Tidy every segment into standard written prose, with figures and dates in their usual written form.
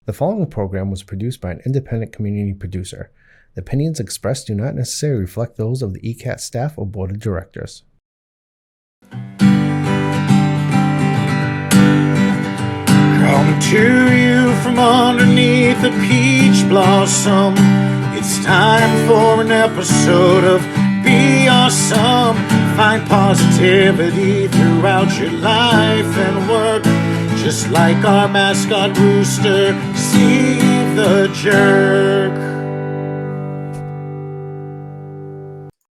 The following program was produced by an independent community producer. The opinions expressed do not necessarily reflect those of the ECAT staff or board of directors. Come to you from underneath a peach blossom. It's time for an episode of BeAuSm. Find positivity throughout your life and work. Just like our mascot rooster, Steve the Jerk.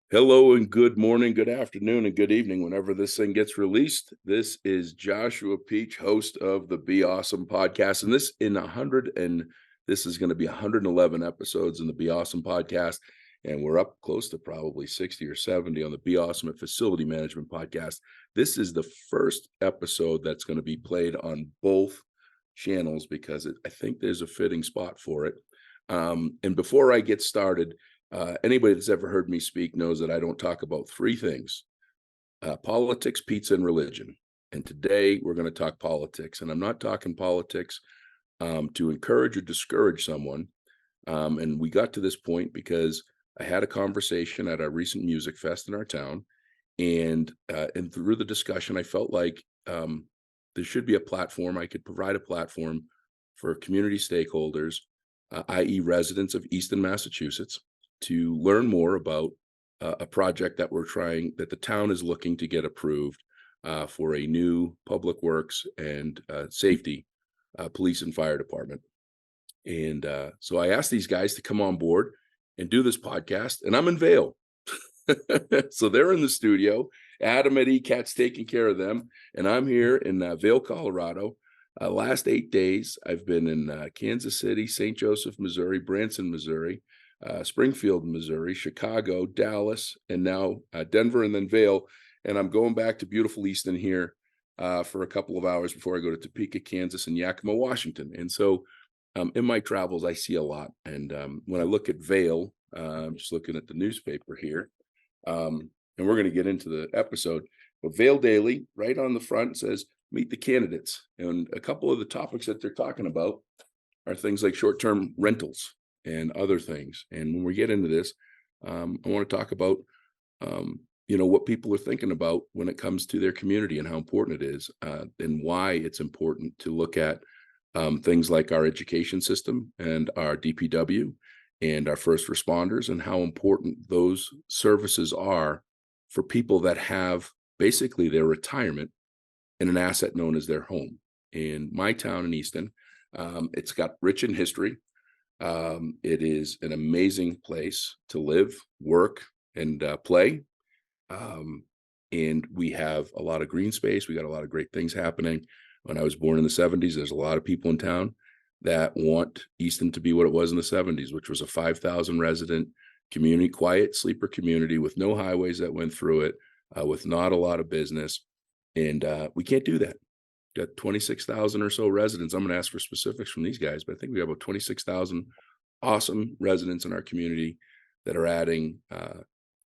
Hello and good morning, good afternoon, and good evening whenever this thing gets released. This is Joshua Peach, host of the BeAuSm podcast, and this is going to be 111 episodes in the BeAuSm podcast, and we're up close to probably 60 or 70 on the BeAuSm at Facility Management podcast. This is the first episode that's going to be played on both channels because I think there's a fitting spot for it. And before I get started, anybody that's ever heard me speak knows that I don't talk about three things: politics, pizza, and religion. And today we're going to talk politics. And I'm not talking politics to encourage or discourage someone. And we got to this point because I had a conversation at our recent music fest in our town. And through the discussion, I felt like there should be a platform. I could provide a platform for community stakeholders, i.e. residents of Easton, Massachusetts, to learn more about a project that the town is looking to get approved for a new public works and safety police and fire department. And so I asked these guys to come on board and do this podcast, and I'm in Vail. So they're in the studio. Adam at ECAT's taking care of them, and I'm here in Vail, Colorado. Last 8 days, I've been in Kansas City, St. Joseph, Missouri, Branson, Missouri, Springfield, Missouri, Chicago, Dallas, and now Denver, and then Vail. And I'm going back to beautiful Easton here for a couple of hours before I go to Topeka, Kansas, and Yakima, Washington. And so in my travels, I see a lot. And when I look at Vail, I'm just looking at the newspaper here, and we're going to get into the episode. But Vail Daily, right on the front, says, meet the candidates. And a couple of the topics that they're talking about are things like short-term rentals and other things. And when we get into this, I want to talk about, what people are thinking about when it comes to their community and how important it is, and why it's important to look at things like our education system and our DPW and our first responders, and how important those services are for people that have basically their retirement in an asset known as their home. In my town in Easton, it's got rich in history. It is an amazing place to live, work, and play. And we have a lot of green space. We got a lot of great things happening. When I was born in the 70s, there's a lot of people in town that want Easton to be what it was in the 70s, which was a 5,000 resident community, quiet sleeper community with no highways that went through it, with not a lot of business. And we can't do that. Got 26,000 or so residents. I'm going to ask for specifics from these guys, but I think we have about 26,000 awesome residents in our community that are adding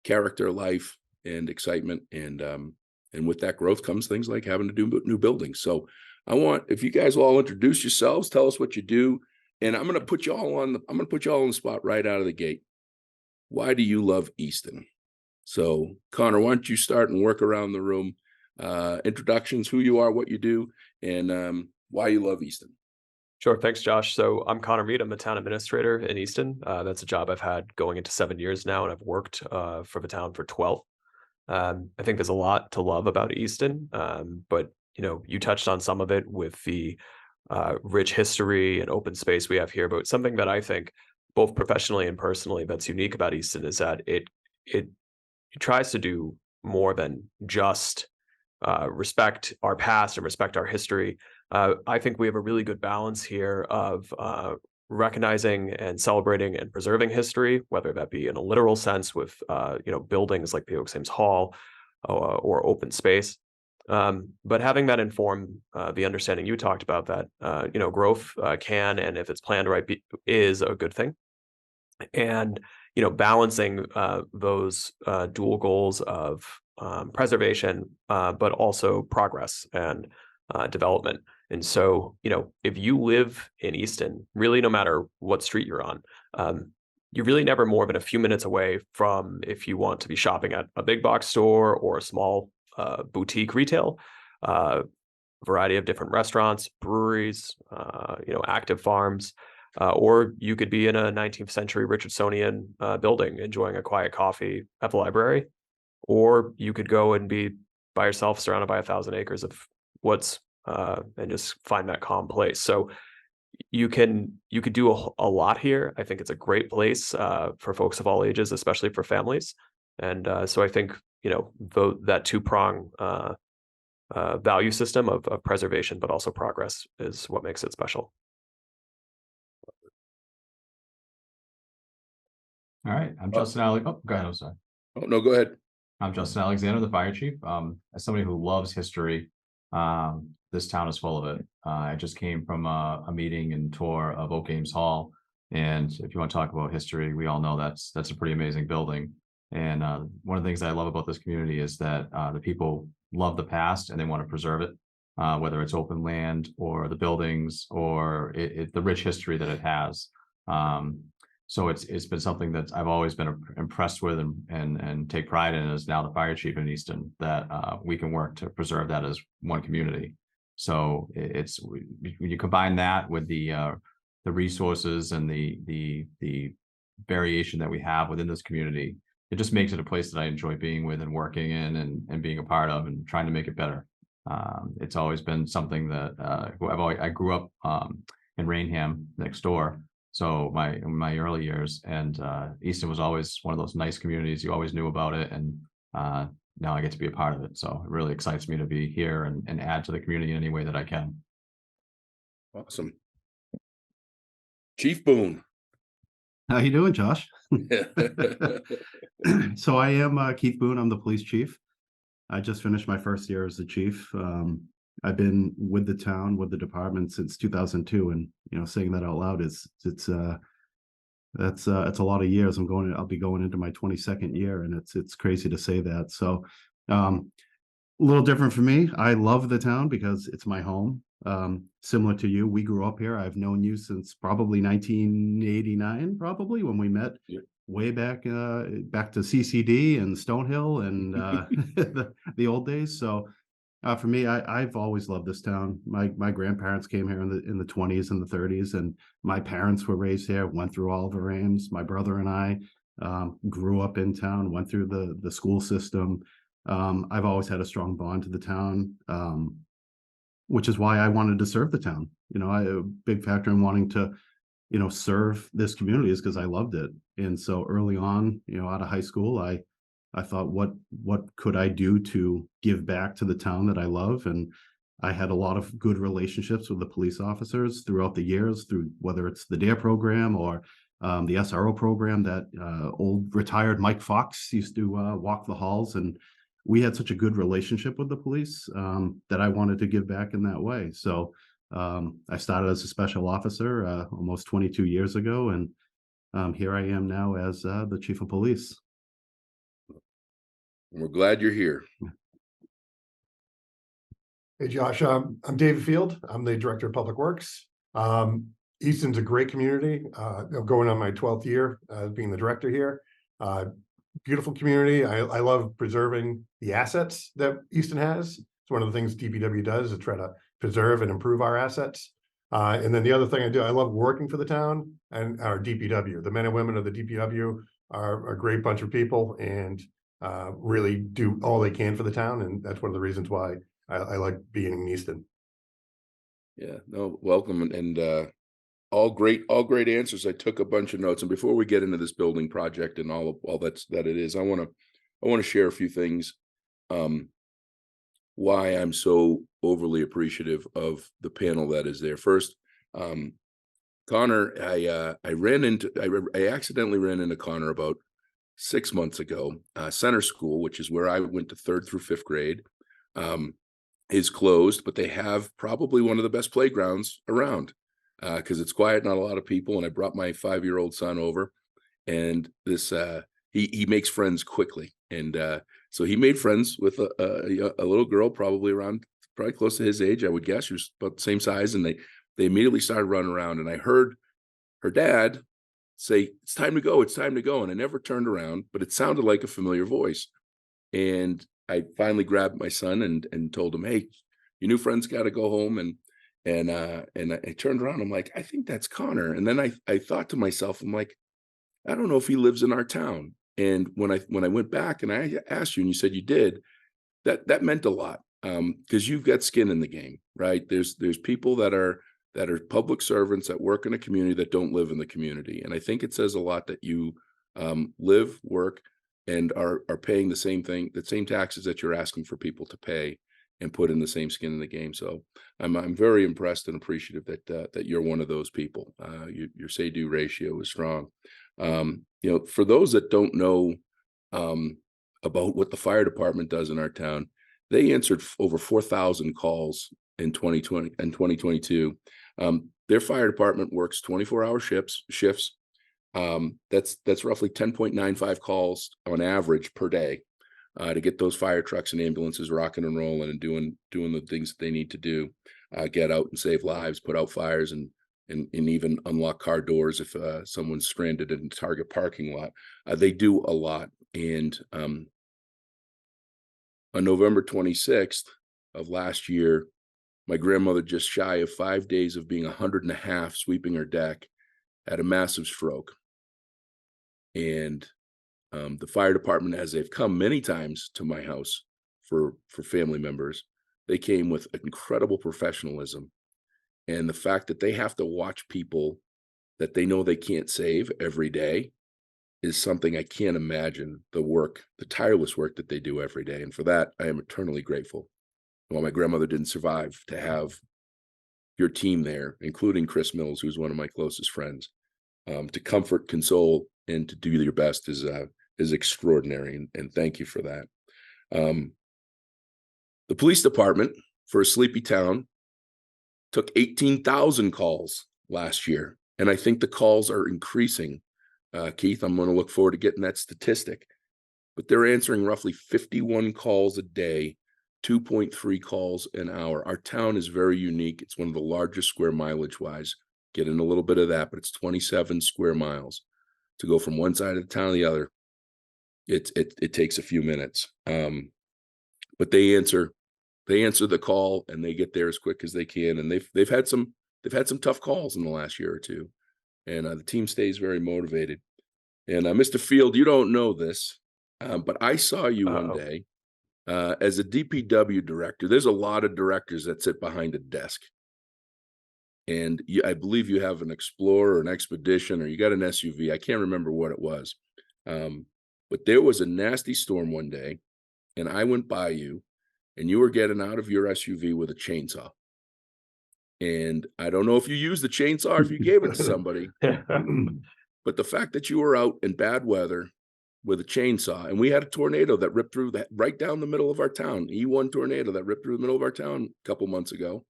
character, life, and excitement. And with that growth comes things like having to do new buildings. So if you guys will all introduce yourselves, tell us what you do, and I'm going to put you all on the spot right out of the gate. Why do you love Easton? So, Connor, why don't you start and work around the room? Introductions, who you are, what you do, and why you love Easton. Sure. Thanks, Josh. So I'm Connor Mead. I'm the town administrator in Easton. That's a job I've had going into 7 years now, and I've worked for the town for 12. I think there's a lot to love about Easton, but you touched on some of it with the rich history and open space we have here. But something that I think, both professionally and personally, that's unique about Easton is that it tries to do more than just respect our past and respect our history. I think we have a really good balance here of recognizing and celebrating and preserving history, whether that be in a literal sense with buildings like BeAuSm's hall or open space, but having that inform the understanding you talked about that growth can, and if it's planned right, is a good thing. And balancing those dual goals of preservation, but also progress and development. And so, if you live in Easton, really, no matter what street you're on, you're really never more than a few minutes away from, if you want to be shopping at a big box store or a small boutique retail, variety of different restaurants, breweries, active farms, or you could be in a 19th century Richardsonian building enjoying a quiet coffee at the library, or you could go and be by yourself surrounded by 1,000 acres of woods and just find that calm place. So you could do a lot here. I think it's a great place for folks of all ages, especially for families. And so I think, that two-prong value system of preservation, but also progress, is what makes it special. All right, I'm Justin Alec. Oh, go ahead. I'm sorry. Oh, no, go ahead. I'm Justin Alexander, the fire chief. As somebody who loves history, this town is full of it. I just came from a meeting and tour of Oak Ames Hall, and if you want to talk about history, we all know that's a pretty amazing building. And one of the things I love about this community is that the people love the past and they want to preserve it, whether it's open land or the buildings or the rich history that it has. So it's been something that I've always been impressed with and take pride in, as now the fire chief in Easton, that we can work to preserve that as one community. So it's when you combine that with the resources and the variation that we have within this community, it just makes it a place that I enjoy being with and working in and being a part of and trying to make it better. It's always been something that I grew up in Rainham next door. So my early years, and Easton was always one of those nice communities. You always knew about it, and now I get to be a part of it. So it really excites me to be here and add to the community in any way that I can. Awesome. Chief Boone. How you doing, Josh? So I am Keith Boone. I'm the police chief. I just finished my first year as the chief. I've been with the town, with the department since 2002, and saying that out loud it's a lot of years. I'll be going into my 22nd year, and it's crazy to say that. So a little different for me. I love the town because it's my home. Similar to you, we grew up here. I've known you since probably 1989, probably when we met. Yeah. Way back to CCD and Stonehill and the old days. So for me, I've always loved this town. My grandparents came here in the 20s and the 30s, and my parents were raised here, went through Oliver Ames. My brother and I grew up in town, went through the school system. I've always had a strong bond to the town, which is why I wanted to serve the town. A big factor in wanting to serve this community is because I loved it. And so early on, out of high school, I thought, what could I do to give back to the town that I love? And I had a lot of good relationships with the police officers throughout the years, through whether it's the DARE program or the SRO program that old retired Mike Fox used to walk the halls. And we had such a good relationship with the police that I wanted to give back in that way. So I started as a special officer almost 22 years ago, and here I am now as the chief of police. We're glad you're here. Hey, Josh, I'm David Field. I'm the Director of Public Works. Easton's a great community. I'm going on my 12th year being the director here. Beautiful community. I love preserving the assets that Easton has. It's one of the things DPW does, is try to preserve and improve our assets. And then the other thing I do, I love working for the town and our DPW. The men and women of the DPW are a great bunch of people and really do all they can for the town. And that's one of the reasons why I like being in Easton. Yeah, no, welcome. And all great answers. I took a bunch of notes. And before we get into this building project and all that it is, I want to share a few things. Why I'm so overly appreciative of the panel that is there. First, Connor, I accidentally ran into Connor about 6 months ago. Center School, which is where I went to 3rd through 5th grade, is closed, but they have probably one of the best playgrounds around because it's quiet, not a lot of people. And I brought my 5-year-old son over, and this he makes friends quickly, and so he made friends with a little girl, probably around probably close to his age, I would guess. She was about the same size, and they immediately started running around. And I heard her dad say, "It's time to go. It's time to go." And I never turned around, but it sounded like a familiar voice. And I finally grabbed my son and told him, "Hey, your new friend's got to go home." And I turned around. I'm like, "I think that's Connor." And then I thought to myself, I'm like, "I don't know if he lives in our town." And when I went back and I asked you, and you said you did, that meant a lot, because you've got skin in the game, right? There's people that are public servants that work in a community that don't live in the community, and I think it says a lot that you live, work, and are paying the same taxes that you're asking for people to pay, and put in the same skin in the game. So I'm very impressed and appreciative that you're one of those people. Your say-do ratio is strong. For those that don't know about what the fire department does in our town, they answered over 4,000 calls in 2020 and 2022. Their fire department works 24-hour shifts. That's roughly 10.95 calls on average per day to get those fire trucks and ambulances rocking and rolling and doing the things that they need to do, get out and save lives, put out fires, and even unlock car doors if someone's stranded in a Target parking lot. They do a lot. And on November 26th of last year, my grandmother, just shy of 5 days of being 100.5, sweeping her deck, had a massive stroke. And the fire department, as they've come many times to my house for family members, they came with incredible professionalism. And the fact that they have to watch people that they know they can't save every day is something I can't imagine, the tireless work that they do every day. And for that, I am eternally grateful. Well, my grandmother didn't survive, to have your team there, including Chris Mills, who's one of my closest friends, to comfort, console, and to do your best is extraordinary. And thank you for that. The police department, for a sleepy town, took 18,000 calls last year. And I think the calls are increasing. Keith, I'm going to look forward to getting that statistic. But they're answering roughly 51 calls a day, 2.3 calls an hour. Our town is very unique. It's one of the largest square mileage wise. Get in a little bit of that, but it's 27 square miles. To go from one side of the town to the other, it takes a few minutes. But they answer the call and they get there as quick as they can. And they've had some tough calls in the last year or two. And the team stays very motivated. And Mr. Field, you don't know this, but I saw you one day as a DPW director. There's a lot of directors that sit behind a desk. And I believe you have an Explorer or an Expedition, or you got an SUV. I can't remember what it was. But there was a nasty storm one day, and I went by you, and you were getting out of your SUV with a chainsaw. And I don't know if you used the chainsaw or if you gave it to somebody, but the fact that you were out in bad weather with a chainsaw, and we had a tornado that ripped through right down the middle of our town, E1 tornado that ripped through the middle of our town a couple months ago.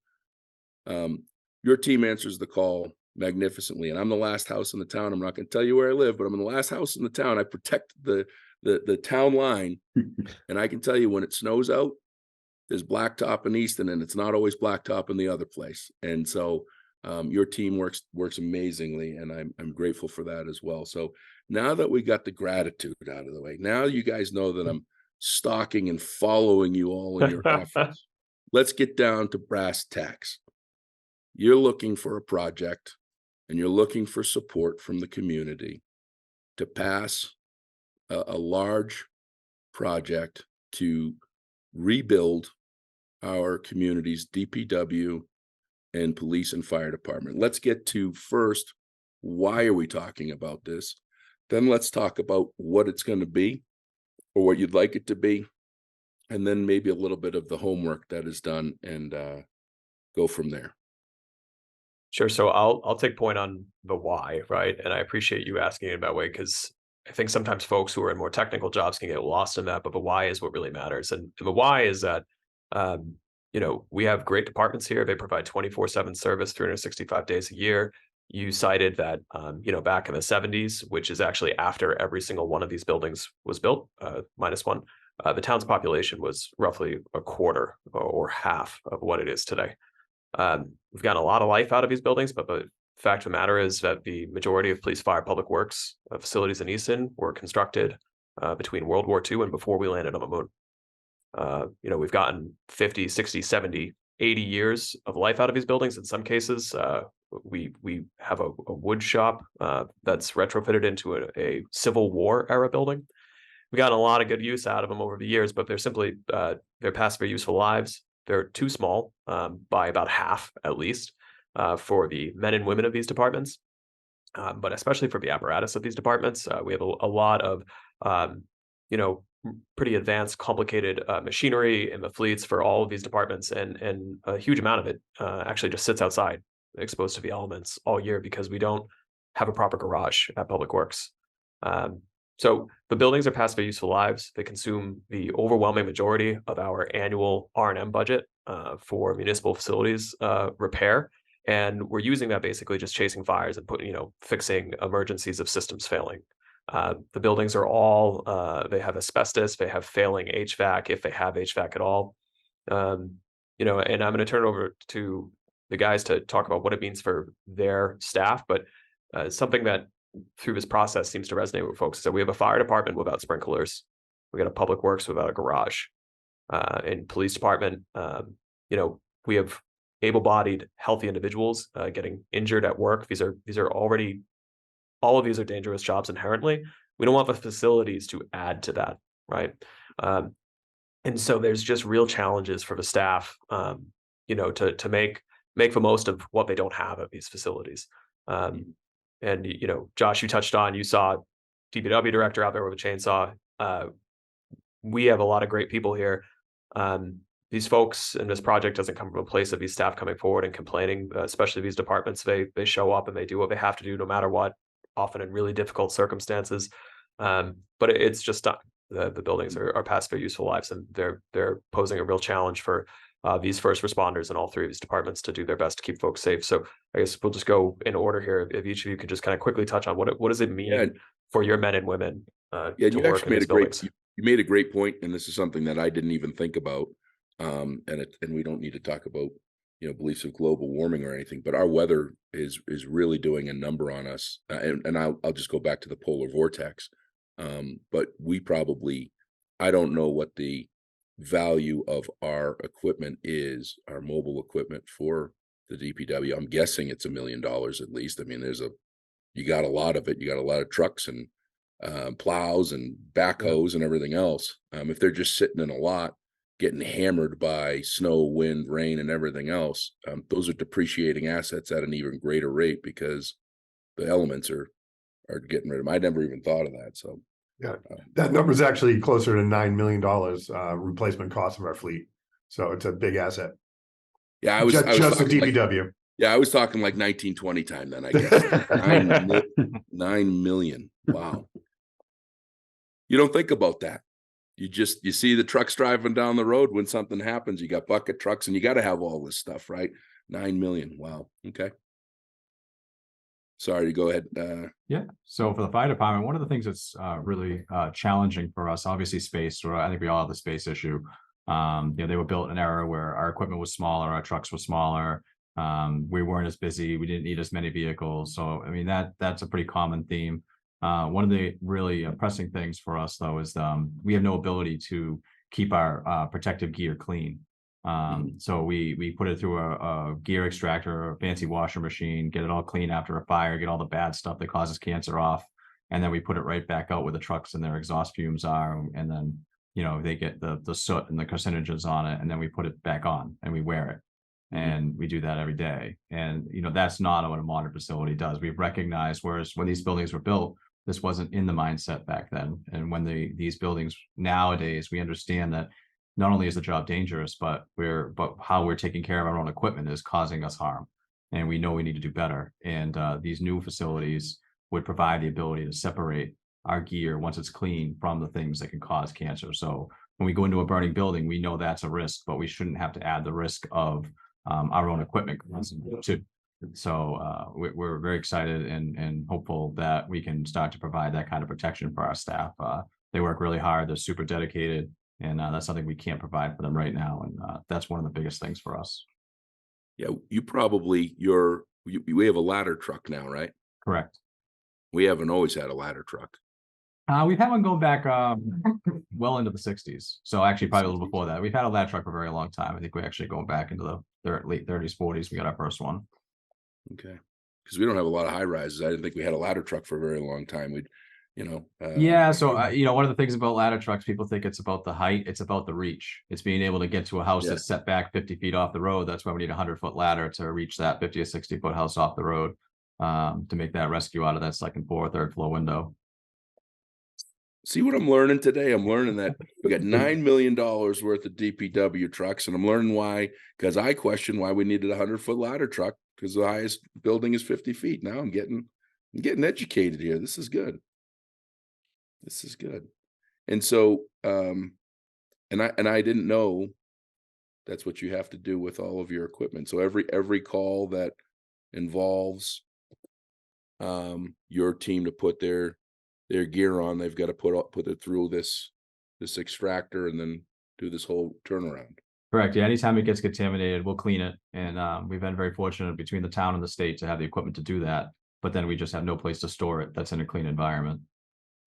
Your team answers the call magnificently. And I'm the last house in the town. I'm not going to tell you where I live, but I'm in the last house in the town. I protect the town line. And I can tell you, when it snows out, there's blacktop in Easton, and it's not always blacktop in the other place. And so your team works amazingly, and I'm grateful for that as well. So now that we got the gratitude out of the way, now you guys know that I'm stalking and following you all in your efforts. Let's get down to brass tacks. You're looking for a project, and you're looking for support from the community to pass a large project to rebuild our community's DPW and police and fire department. Let's get to first, why are we talking about this? Then let's talk about what it's going to be, or what you'd like it to be, and then maybe a little bit of the homework that is done, and go from there. Sure. So I'll take point on the why, right? And I appreciate you asking it that way, because I think sometimes folks who are in more technical jobs can get lost in that, but the why is what really matters. And the why is that, we have great departments here. They provide 24/7 service, 365 days a year. You cited that, back in the 70s, which is actually after every single one of these buildings was built, -1, the town's population was roughly a quarter or half of what it is today. We've gotten a lot of life out of these buildings, but the fact of the matter is that the majority of police, fire, public works facilities in Easton were constructed between World War II and before we landed on the moon. We've gotten 50, 60, 70, 80 years of life out of these buildings. In some cases, we have a wood shop that's retrofitted into a Civil War era building. We've gotten a lot of good use out of them over the years, but they're simply, they're past their useful lives. They're too small by about half, at least, for the men and women of these departments. But especially for the apparatus of these departments, we have a lot of, pretty advanced, complicated machinery in the fleets for all of these departments, and a huge amount of it actually just sits outside, exposed to the elements all year because we don't have a proper garage at Public Works. So the buildings are past their useful lives. They consume the overwhelming majority of our annual R&M budget for municipal facilities repair. And we're using that basically just chasing fires and fixing emergencies of systems failing. The buildings are all, they have asbestos, they have failing HVAC, if they have HVAC at all. And I'm going to turn it over to the guys to talk about what it means for their staff, but something that through this process seems to resonate with folks. So we have a fire department without sprinklers. We got a public works without a garage. In police department, we have able-bodied, healthy individuals getting injured at work. These are already, all of these are dangerous jobs inherently. We don't want the facilities to add to that, right? And so there's just real challenges for the staff, to make the most of what they don't have at these facilities. And, Josh, you touched on, you saw DPW director out there with a chainsaw. We have a lot of great people here. These folks and this project doesn't come from a place of these staff coming forward and complaining, especially these departments. They show up and they do what they have to do no matter what, often in really difficult circumstances. But it's just done. The buildings are past their useful lives, and they're posing a real challenge for these first responders in all three of these departments to do their best to keep folks safe. So I guess we'll just go in order here. If each of you could just kind of quickly touch on what does it mean for your men and women to you work actually in these buildings? you made a great point, and this is something that I didn't even think about. And we don't need to talk about beliefs of global warming or anything, but our weather is really doing a number on us. And I'll just go back to the polar vortex. But we probably, I don't know what the value of our equipment is, our mobile equipment for the DPW. I'm guessing it's $1 million at least. I mean, you got a lot of it. You got a lot of trucks and plows and backhoes and everything else. If they're just sitting in a lot, getting hammered by snow, wind, rain, and everything else, those are depreciating assets at an even greater rate because the elements are getting rid of them. I never even thought of that. So yeah, that number is actually closer to $9 million replacement cost of our fleet. So it's a big asset. Yeah, I was just the talking DPW. I was talking like 1920 time then, I guess. 9 million. Wow. You don't think about that. You see the trucks driving down the road when something happens. You got bucket trucks and you got to have all this stuff, right? 9 million. Wow. Okay. Sorry, go ahead. Yeah. So for the fire department, one of the things that's really challenging for us, obviously space, or I think we all have the space issue. They were built in an era where our equipment was smaller, our trucks were smaller. We weren't as busy. We didn't need as many vehicles. So, I mean, that's a pretty common theme. One of the really pressing things for us, though, is we have no ability to keep our protective gear clean. So we put it through a gear extractor, a fancy washer machine, get it all clean after a fire, get all the bad stuff that causes cancer off, and then we put it right back out where the trucks and their exhaust fumes are, and then they get the soot and the carcinogens on it, and then we put it back on and we wear it. And we do that every day. And that's not what a modern facility does. We've recognized, whereas when these buildings were built, this wasn't in the mindset back then. And when these buildings nowadays, we understand that not only is the job dangerous, but how we're taking care of our own equipment is causing us harm. And we know we need to do better. And these new facilities would provide the ability to separate our gear once it's clean from the things that can cause cancer. So when we go into a burning building, we know that's a risk, but we shouldn't have to add the risk of our own equipment too. So we're very excited and hopeful that we can start to provide that kind of protection for our staff. They work really hard. They're super dedicated. And that's something we can't provide for them right now. And that's one of the biggest things for us. Yeah, we have a ladder truck now, right? Correct. We haven't always had a ladder truck. We've had one going back well into the 60s. So actually probably a little before that. We've had a ladder truck for a very long time. I think we're actually going back into the late 30s, 40s. We got our first one. Okay. Because we don't have a lot of high rises. I didn't think we had a ladder truck for a very long time. Yeah. So, one of the things about ladder trucks, people think it's about the height. It's about the reach. It's being able to get to a house that's set back 50 feet off the road. That's why we need a 100-foot ladder to reach that 50 or 60-foot house off the road to make that rescue out of that second floor, third floor window. See what I'm learning today? I'm learning that we got $9 million worth of DPW trucks, and I'm learning why, because I questioned why we needed a 100-foot ladder truck, because the highest building is 50 feet. Now I'm getting educated here. This is good. This is good. And so, and I didn't know that's what you have to do with all of your equipment. So every call that involves your team to put their gear on, they've got to put it through this extractor and then do this whole turnaround. Correct. Yeah. Anytime it gets contaminated, we'll clean it. And we've been very fortunate between the town and the state to have the equipment to do that. But then we just have no place to store it that's in a clean environment.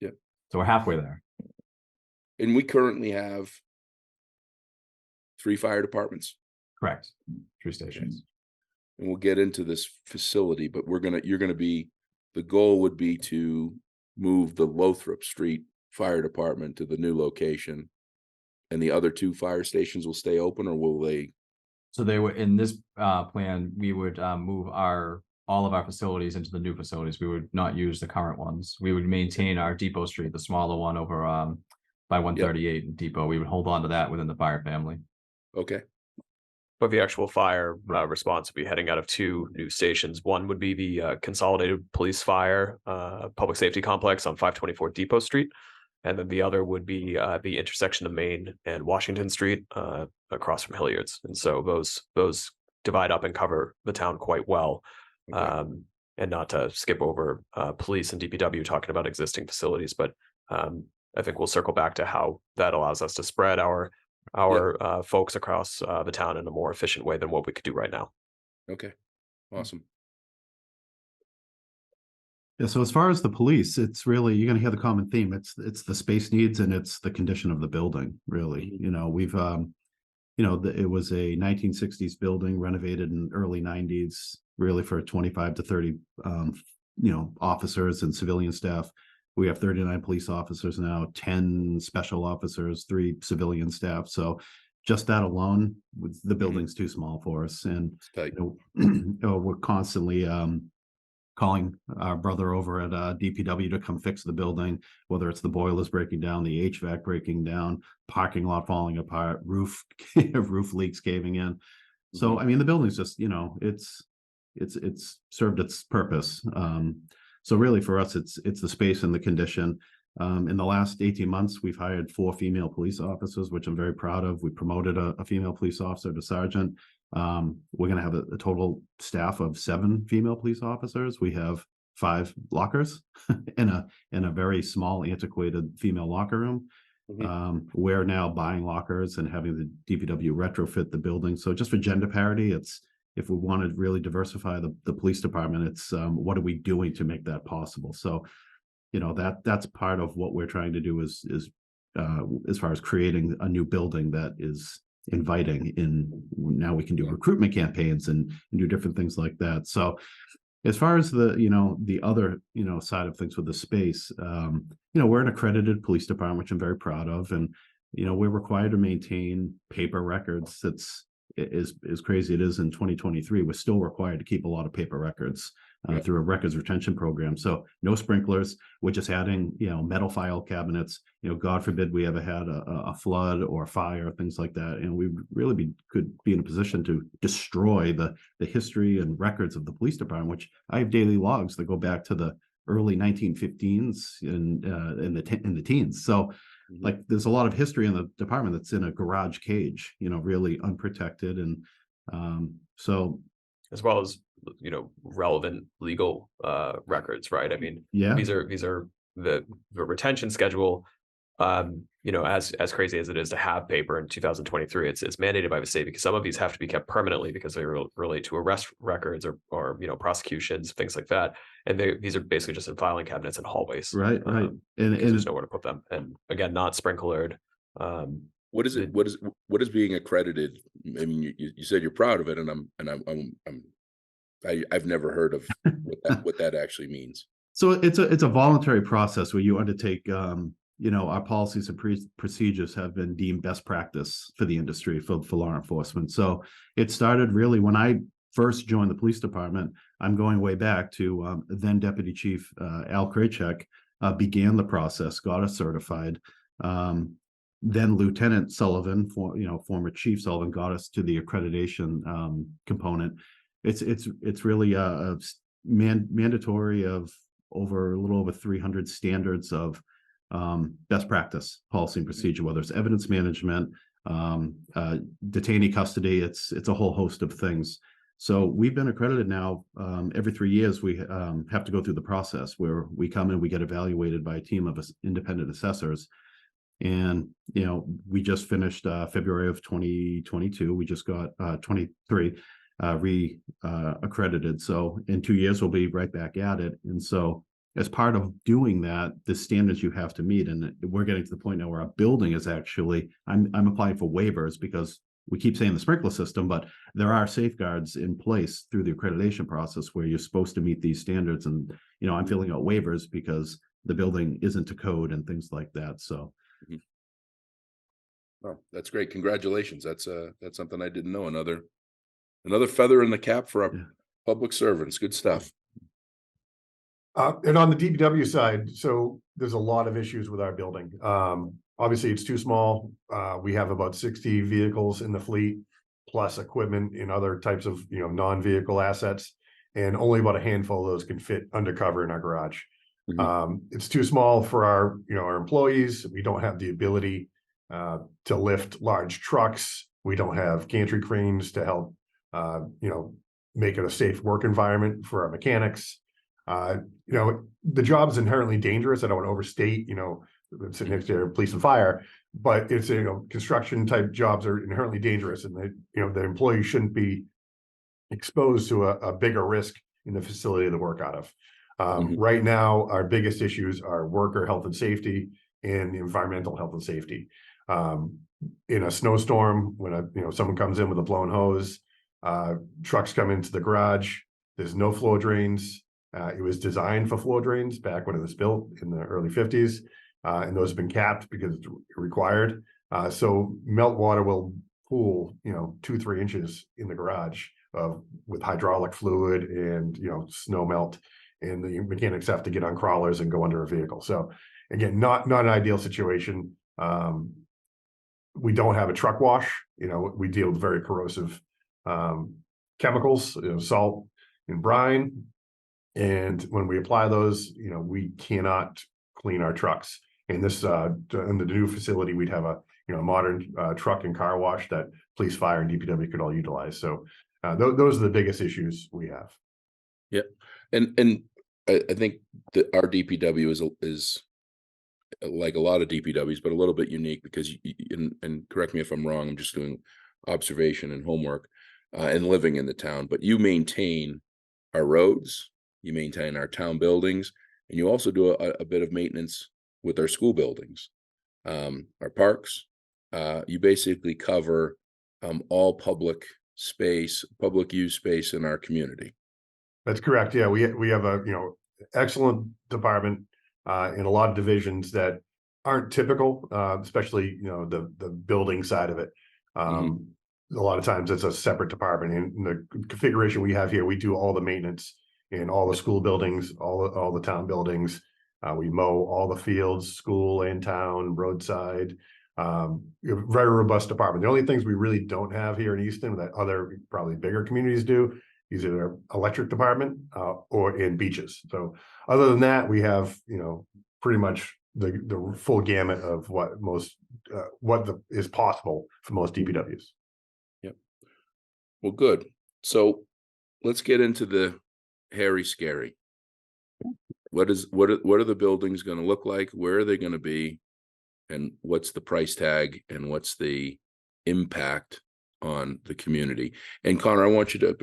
Yep. So we're halfway there. And we currently have 3 fire departments. Correct. 3 stations. And we'll get into this facility, but the goal would be to move the Lothrop Street Fire Department to the new location, and the other 2 fire stations will stay open, or will they? So they were in this plan. We would move all of our facilities into the new facilities. We would not use the current ones. We would maintain our Depot Street, the smaller one over by 138 in Depot. We would hold on to that within the fire family. Okay. But the actual fire response would be heading out of 2 new stations. One would be the Consolidated Police Fire Public Safety Complex on 524 Depot Street. And then the other would be the intersection of Main and Washington Street across from Hilliard's. And so those divide up and cover the town quite well. Okay. And not to skip over police and DPW talking about existing facilities, but I think we'll circle back to how that allows us to spread our folks across the town in a more efficient way than what we could do right now. Okay. Awesome. Yeah, so as far as the police, it's really, you're going to hear the common theme. It's the space needs and it's the condition of the building, really. We've, it was a 1960s building renovated in early 90s, really for 25 to 30, officers and civilian staff. We have 39 police officers now, 10 special officers, 3 civilian staff. So just that alone, the building's too small for us. And we're constantly calling our brother over at DPW to come fix the building, whether it's the boilers breaking down, the HVAC breaking down, parking lot falling apart, roof leaks caving in. So, I mean, the building's just, it's served its purpose. So really for us, it's the space and the condition. In the last 18 months, we've hired 4 female police officers, which I'm very proud of. We promoted a female police officer to sergeant. We're going to have a total staff of 7 female police officers. We have 5 lockers in a very small, antiquated female locker room. We're now buying lockers and having the DPW retrofit the building. So just for gender parity, if we want to really diversify the police department, it's what are we doing to make that possible? So, that's part of what we're trying to do is as far as creating a new building that is inviting. Now we can do recruitment campaigns and do different things like that. So as far as the other side of things with the space, we're an accredited police department, which I'm very proud of, and we're required to maintain paper records. As crazy it is in 2023, we're still required to keep a lot of paper records through a records retention program. So no sprinklers. We're just adding, metal file cabinets. God forbid we ever had a flood or fire, things like that, and we really could be in a position to destroy the history and records of the police department. Which I have daily logs that go back to the early 1915s and in the teens. So. Like there's a lot of history in the department that's in a garage cage, really unprotected. And so as well as, relevant legal records, right? I mean, these are the retention schedule as crazy as it is to have paper in 2023, it's mandated by the state because some of these have to be kept permanently because they relate to arrest records or prosecutions, things like that. And these are basically just in filing cabinets and hallways. Right. And there's nowhere to put them. And again, not sprinklered. What is it? What is being accredited? I mean, you said you're proud of it, and I've never heard of what that actually means. So it's a voluntary process where you undertake, our policies and procedures have been deemed best practice for the industry for law enforcement. So it started really when I first joined the police department. I'm going way back to then Deputy Chief Al Kraychek began the process, got us certified. Then Lieutenant Sullivan, former Chief Sullivan, got us to the accreditation component. It's really a mandatory of a little over 300 standards of best practice policy and procedure, whether it's evidence management, detainee custody. It's a whole host of things. So we've been accredited now. Every 3 years we have to go through the process where we come and we get evaluated by a team of independent assessors. And we just finished February of 2022. We just got 23 accredited. So in 2 years we'll be right back at it. And so as part of doing that, the standards you have to meet, and we're getting to the point now where our building is actually, I'm applying for waivers because we keep saying the sprinkler system, but there are safeguards in place through the accreditation process where you're supposed to meet these standards. And I'm filling out waivers because the building isn't to code and things like that. So. Oh, that's great. Congratulations. That's something I didn't know. Another feather in the cap for our public servants. Good stuff. And on the DPW side, so there's a lot of issues with our building. Obviously it's too small. We have about 60 vehicles in the fleet, plus equipment in other types of, non-vehicle assets. And only about a handful of those can fit undercover in our garage. It's too small for our employees. We don't have the ability to lift large trucks. We don't have gantry cranes to help, make it a safe work environment for our mechanics. The job is inherently dangerous. I don't want to overstate, sitting next to police and fire, but it's, construction type jobs are inherently dangerous, and the employee shouldn't be exposed to a bigger risk in the facility they work out of. Right now, our biggest issues are worker health and safety and environmental health and safety. In a snowstorm, when someone comes in with a blown hose, trucks come into the garage, there's no flow drains. It was designed for flow drains back when it was built in the early 50s, and those have been capped because it's required. So meltwater will pool, 2-3 inches in the garage with hydraulic fluid and snow melt, and the mechanics have to get on crawlers and go under a vehicle. So again, not an ideal situation. We don't have a truck wash. We deal with very corrosive chemicals, salt and brine. And when we apply those, we cannot clean our trucks. And this, in the new facility, we'd have a, modern truck and car wash that police, fire, and DPW could all utilize. So those are the biggest issues we have. Yep. And I think that our DPW is like a lot of DPWs, but a little bit unique because, and correct me if I'm wrong, I'm just doing observation and homework and living in the town, but you maintain our roads, you maintain our town buildings, and you also do a bit of maintenance with our school buildings, our parks. You basically cover all public use space in our community. That's correct. Yeah, we have a excellent department in a lot of divisions that aren't typical, especially the building side of it. A lot of times it's a separate department. In the configuration we have here, we do all the maintenance in all the school buildings, all the town buildings. We mow all the fields, school and town, roadside. Very robust department. The only things we really don't have here in Easton that other probably bigger communities do is either electric department or in beaches. So other than that, we have pretty much the full gamut of what is possible for most DPWs. Yep. Well, good. So let's get into the hairy scary. What are the buildings going to look like? Where are they going to be? and what's the price tag and what's the impact on the community. And Connor, I want you to,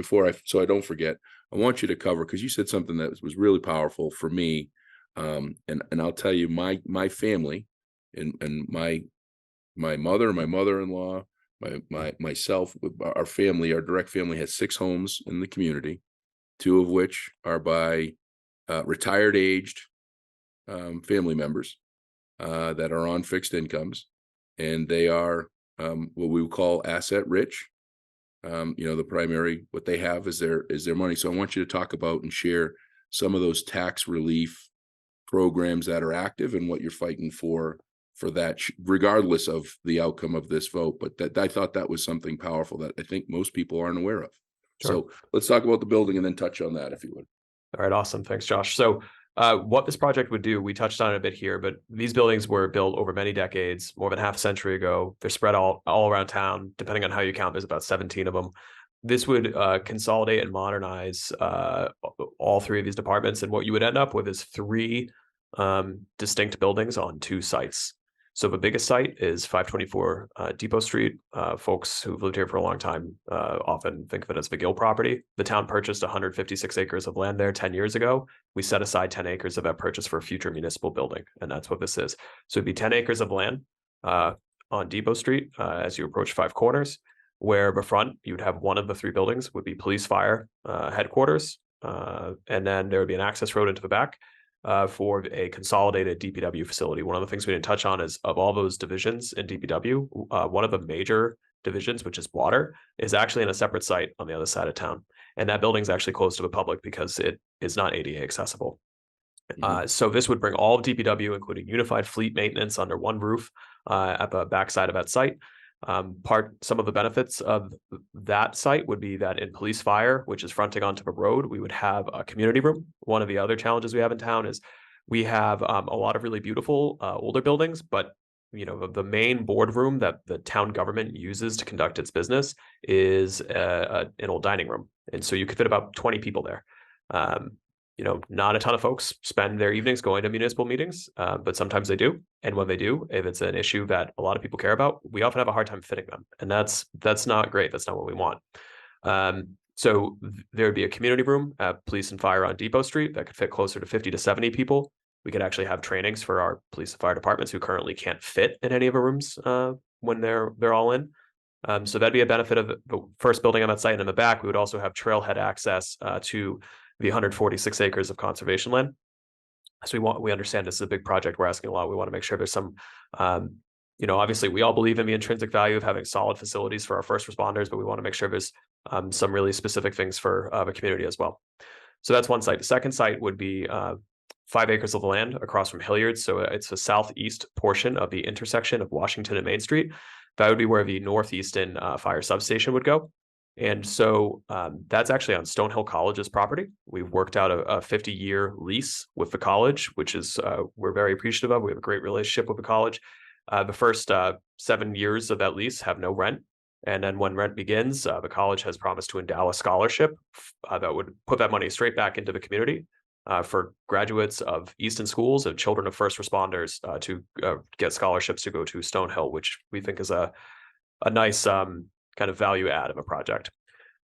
so I don't forget, I want you to cover, because you said something that was really powerful for me. And I'll tell you, my family and my mother, my mother-in-law, myself, our family, our direct family has 6 homes in the community, 2 of which are by retired aged family members that are on fixed incomes, and they are what we would call asset rich. The primary, what they have is their money. So I want you to talk about and share some of those tax relief programs that are active and what you're fighting for that, regardless of the outcome of this vote. But that, I thought that was something powerful that I think most people aren't aware of. Sure. So let's talk about the building and then touch on that, if you would. All right, awesome. Thanks, Josh. So what this project would do, we touched on it a bit here, but these buildings were built over many decades, more than half a century ago. They're spread all around town. Depending on how you count, there's about 17 of them. This would consolidate and modernize all 3 of these departments. And what you would end up with is 3 distinct buildings on 2 sites. So the biggest site is 524 Depot Street. Folks who've lived here for a long time often think of it as the Gill property. The town purchased 156 acres of land there 10 years ago. We set aside 10 acres of that purchase for a future municipal building, and that's what this is. So it'd be 10 acres of land on Depot Street as you approach 5 Corners, where the front, you'd have one of the 3 buildings would be police fire headquarters, and then there would be an access road into the back for a consolidated DPW facility. One of the things we didn't touch on is, of all those divisions in DPW, one of the major divisions, which is water, is actually in a separate site on the other side of town. And that building is actually closed to the public because it is not ADA accessible. So this would bring all of DPW, including unified fleet maintenance, under one roof at the backside of that site. Some of the benefits of that site would be that in police fire, which is fronting onto the road, we would have a community room. One of the other challenges we have in town is we have a lot of really beautiful older buildings, but the main boardroom that the town government uses to conduct its business is an old dining room, and so you could fit about 20 people there. Not a ton of folks spend their evenings going to municipal meetings, but sometimes they do. And when they do, if it's an issue that a lot of people care about, we often have a hard time fitting them. And that's not great. That's not what we want. So there would be a community room at Police and Fire on Depot Street that could fit closer to 50 to 70 people. We could actually have trainings for our police and fire departments who currently can't fit in any of the rooms when they're all in. So that'd be a benefit of the first building on that site. And in the back, we would also have trailhead access to the 146 acres of conservation land. So we understand this is a big project. We're asking a lot. We want to make sure there's some, obviously we all believe in the intrinsic value of having solid facilities for our first responders, but we want to make sure there's some really specific things for the community as well. So that's one site. The second site would be 5 acres of land across from Hilliard. So it's the southeast portion of the intersection of Washington and Main Street. That would be where the Northeastern Fire Substation would go. And so that's actually on Stonehill College's property. We've worked out a 50-year lease with the college, which is we're very appreciative of. We have a great relationship with the college. The first 7 years of that lease have no rent. And then when rent begins, the college has promised to endow a scholarship that would put that money straight back into the community for graduates of Easton schools and children of first responders to get scholarships to go to Stonehill, which we think is a nice kind of value add of a project.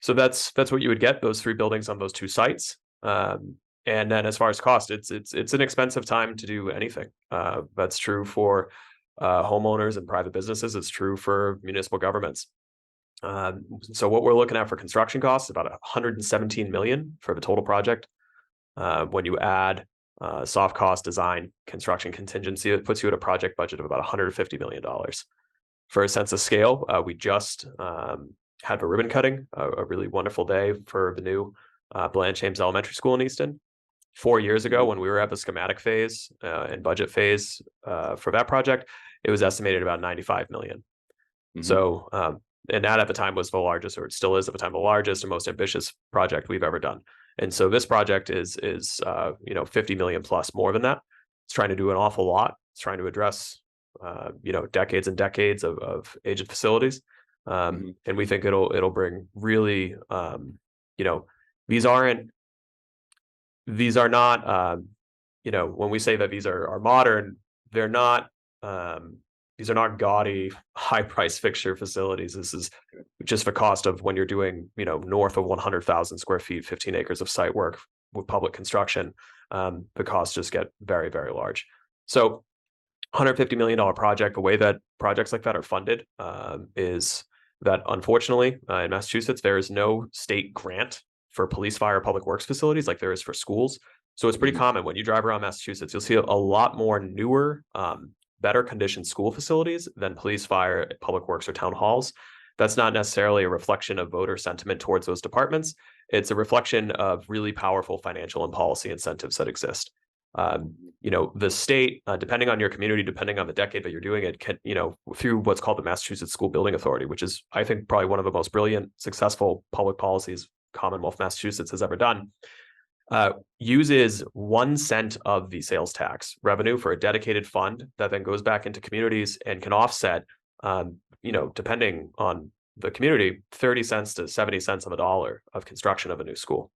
So that's what you would get, those 3 buildings on those 2 sites. And then as far as cost, it's an expensive time to do anything. That's true for homeowners and private businesses. It's true for municipal governments. So what we're looking at for construction costs, about $117 million for the total project. When you add soft cost, design, construction contingency, it puts you at a project budget of about $150 million. For a sense of scale, we just had a ribbon cutting, a really wonderful day for the new Blanche James Elementary School in Easton. 4 years ago, when we were at the schematic phase and budget phase for that project, it was estimated about $95 million. So, and that at the time was the largest, or it still is at the time, the largest and most ambitious project we've ever done. And so this project is 50 million plus more than that. It's trying to do an awful lot. It's trying to address decades and decades of aged facilities. And we think it'll bring really, these are not, when we say that these are modern, they're not these are not gaudy, high-price fixture facilities. This is just the cost of when you're doing, north of 100,000 square feet, 15 acres of site work with public construction. The costs just get very, very large. So $150 million project, the way that projects like that are funded is that, unfortunately, in Massachusetts, there is no state grant for police, fire, public works facilities like there is for schools. So it's pretty common when you drive around Massachusetts, you'll see a lot more newer, better conditioned school facilities than police, fire, public works, or town halls. That's not necessarily a reflection of voter sentiment towards those departments. It's a reflection of really powerful financial and policy incentives that exist. The state, depending on your community, depending on the decade that you're doing it, can, through what's called the Massachusetts School Building Authority, which is, I think, probably one of the most brilliant, successful public policies Commonwealth Massachusetts has ever done, uses 1 cent of the sales tax revenue for a dedicated fund that then goes back into communities and can offset, depending on the community, 30 cents to 70 cents on the dollar of construction of a new school.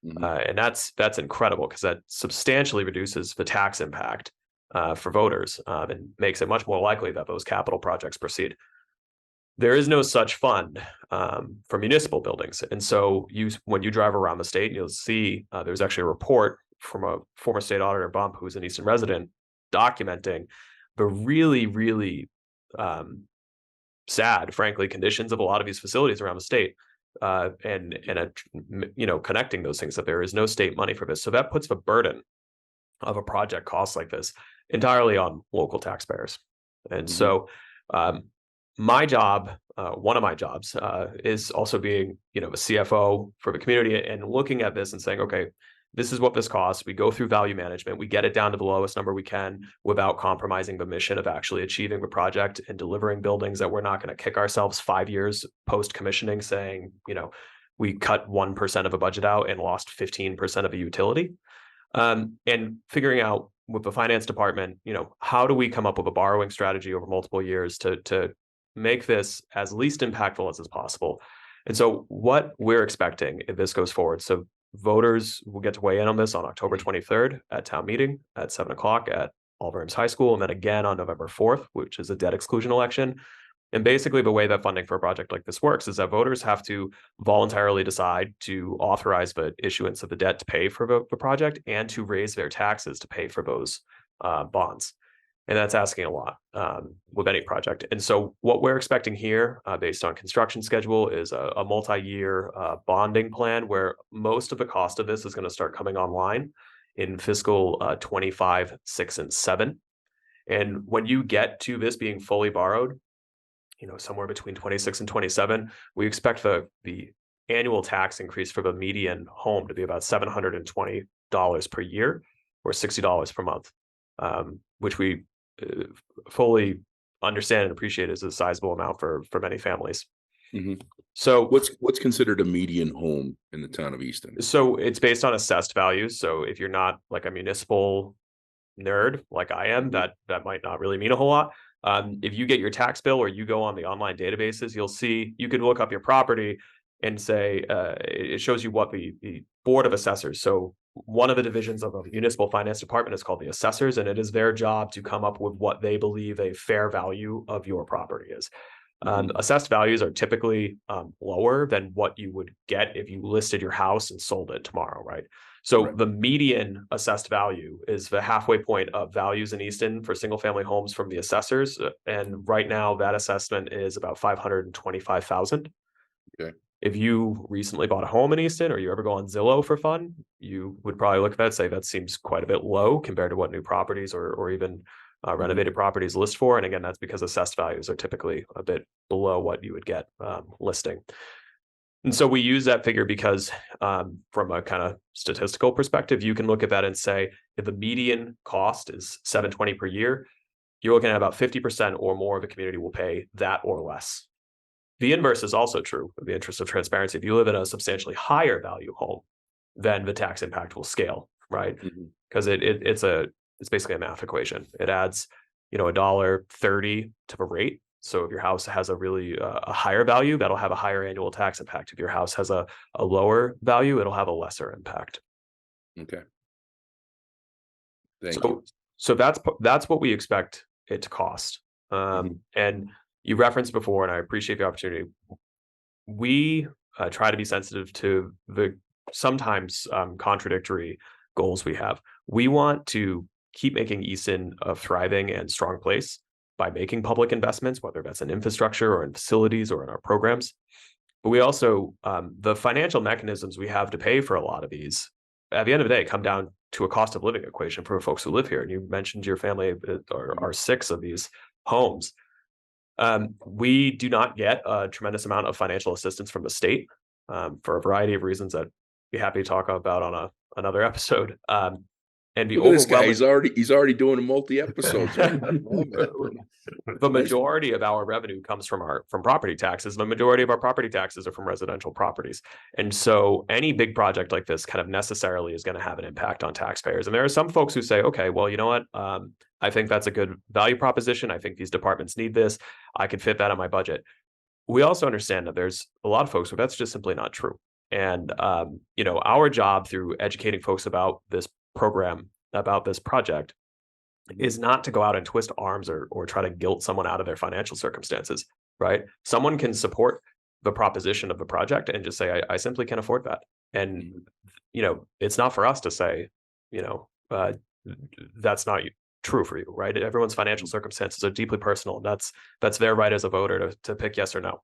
And that's incredible because that substantially reduces the tax impact for voters and makes it much more likely that those capital projects proceed. There is no such fund for municipal buildings. And so when you drive around the state, you'll see there's actually a report from a former state auditor, Bump, who's an Easton resident, documenting the really, really sad, frankly, conditions of a lot of these facilities around the state. And connecting those things, that there is no state money for this. So that puts the burden of a project cost like this entirely on local taxpayers. And so my job, one of my jobs, is also being, a CFO for the community and looking at this and saying, okay, this is what this costs. We go through value management. We get it down to the lowest number we can without compromising the mission of actually achieving the project and delivering buildings that we're not going to kick ourselves 5 years post-commissioning saying, we cut 1% of a budget out and lost 15% of a utility. And figuring out with the finance department, how do we come up with a borrowing strategy over multiple years to make this as least impactful as is possible. And so what we're expecting if this goes forward, so voters will get to weigh in on this on October 23rd at town meeting at 7 o'clock at Alverns High School, and then again on November 4th, which is a debt exclusion election. And basically the way that funding for a project like this works is that voters have to voluntarily decide to authorize the issuance of the debt to pay for the project and to raise their taxes to pay for those bonds. And that's asking a lot with any project. And so what we're expecting here, based on construction schedule, is a multi-year bonding plan where most of the cost of this is going to start coming online in fiscal 25, 6, and 7. And when you get to this being fully borrowed, somewhere between 26 and 27, we expect the annual tax increase for the median home to be about $720 per year or $60 per month, which we fully understand and appreciate is a sizable amount for many families. So what's considered a median home in the town of Easton? So it's based on assessed values. So if you're not like a municipal nerd like I am, that might not really mean a whole lot. If you get your tax bill or you go on the online databases, you'll see, you could look up your property and say, it shows you what the Board of Assessors. So one of the divisions of a municipal finance department is called the assessors, and it is their job to come up with what they believe a fair value of your property is. Assessed values are typically lower than what you would get if you listed your house and sold it tomorrow, right? So the median assessed value is the halfway point of values in Easton for single family homes from the assessors. And right now that assessment is about $525,000. Okay. If you recently bought a home in Easton or you ever go on Zillow for fun, you would probably look at that and say that seems quite a bit low compared to what new properties or even renovated properties list for. And again, that's because assessed values are typically a bit below what you would get listing. And so we use that figure because from a kind of statistical perspective, you can look at that and say, if the median cost is $720 per year, you're looking at about 50% or more of the community will pay that or less. The inverse is also true in the interest of transparency. If you live in a substantially higher value home, then the tax impact will scale, right? Because it's basically a math equation. It adds, $1.30 to the rate. So if your house has a really a higher value, that'll have a higher annual tax impact. If your house has a lower value, it'll have a lesser impact. Okay. Thank you. So that's what we expect it to cost. And you referenced before, and I appreciate the opportunity. We try to be sensitive to the sometimes contradictory goals we have. We want to keep making Easton a thriving and strong place by making public investments, whether that's in infrastructure or in facilities or in our programs. But we also, the financial mechanisms we have to pay for a lot of these, at the end of the day, come down to a cost of living equation for folks who live here. And you mentioned your family are 6 of these homes. We do not get a tremendous amount of financial assistance from the state for a variety of reasons that I'd be happy to talk about on another episode. And the Look at this guy. overwhelming He's already doing a multi-episodes. the majority of our revenue comes from property taxes. The majority of our property taxes are from residential properties. And so any big project like this kind of necessarily is going to have an impact on taxpayers. And there are some folks who say, okay, well, you know what? I think that's a good value proposition. I think these departments need this. I could fit that in my budget. We also understand that there's a lot of folks where that's just simply not true. And, our job through educating folks about this program, about this project, is not to go out and twist arms or try to guilt someone out of their financial circumstances, right? Someone can support the proposition of the project and just say, I simply can't afford that. And, it's not for us to say, that's not true for you, right? Everyone's financial circumstances are deeply personal. And that's their right as a voter to pick yes or no.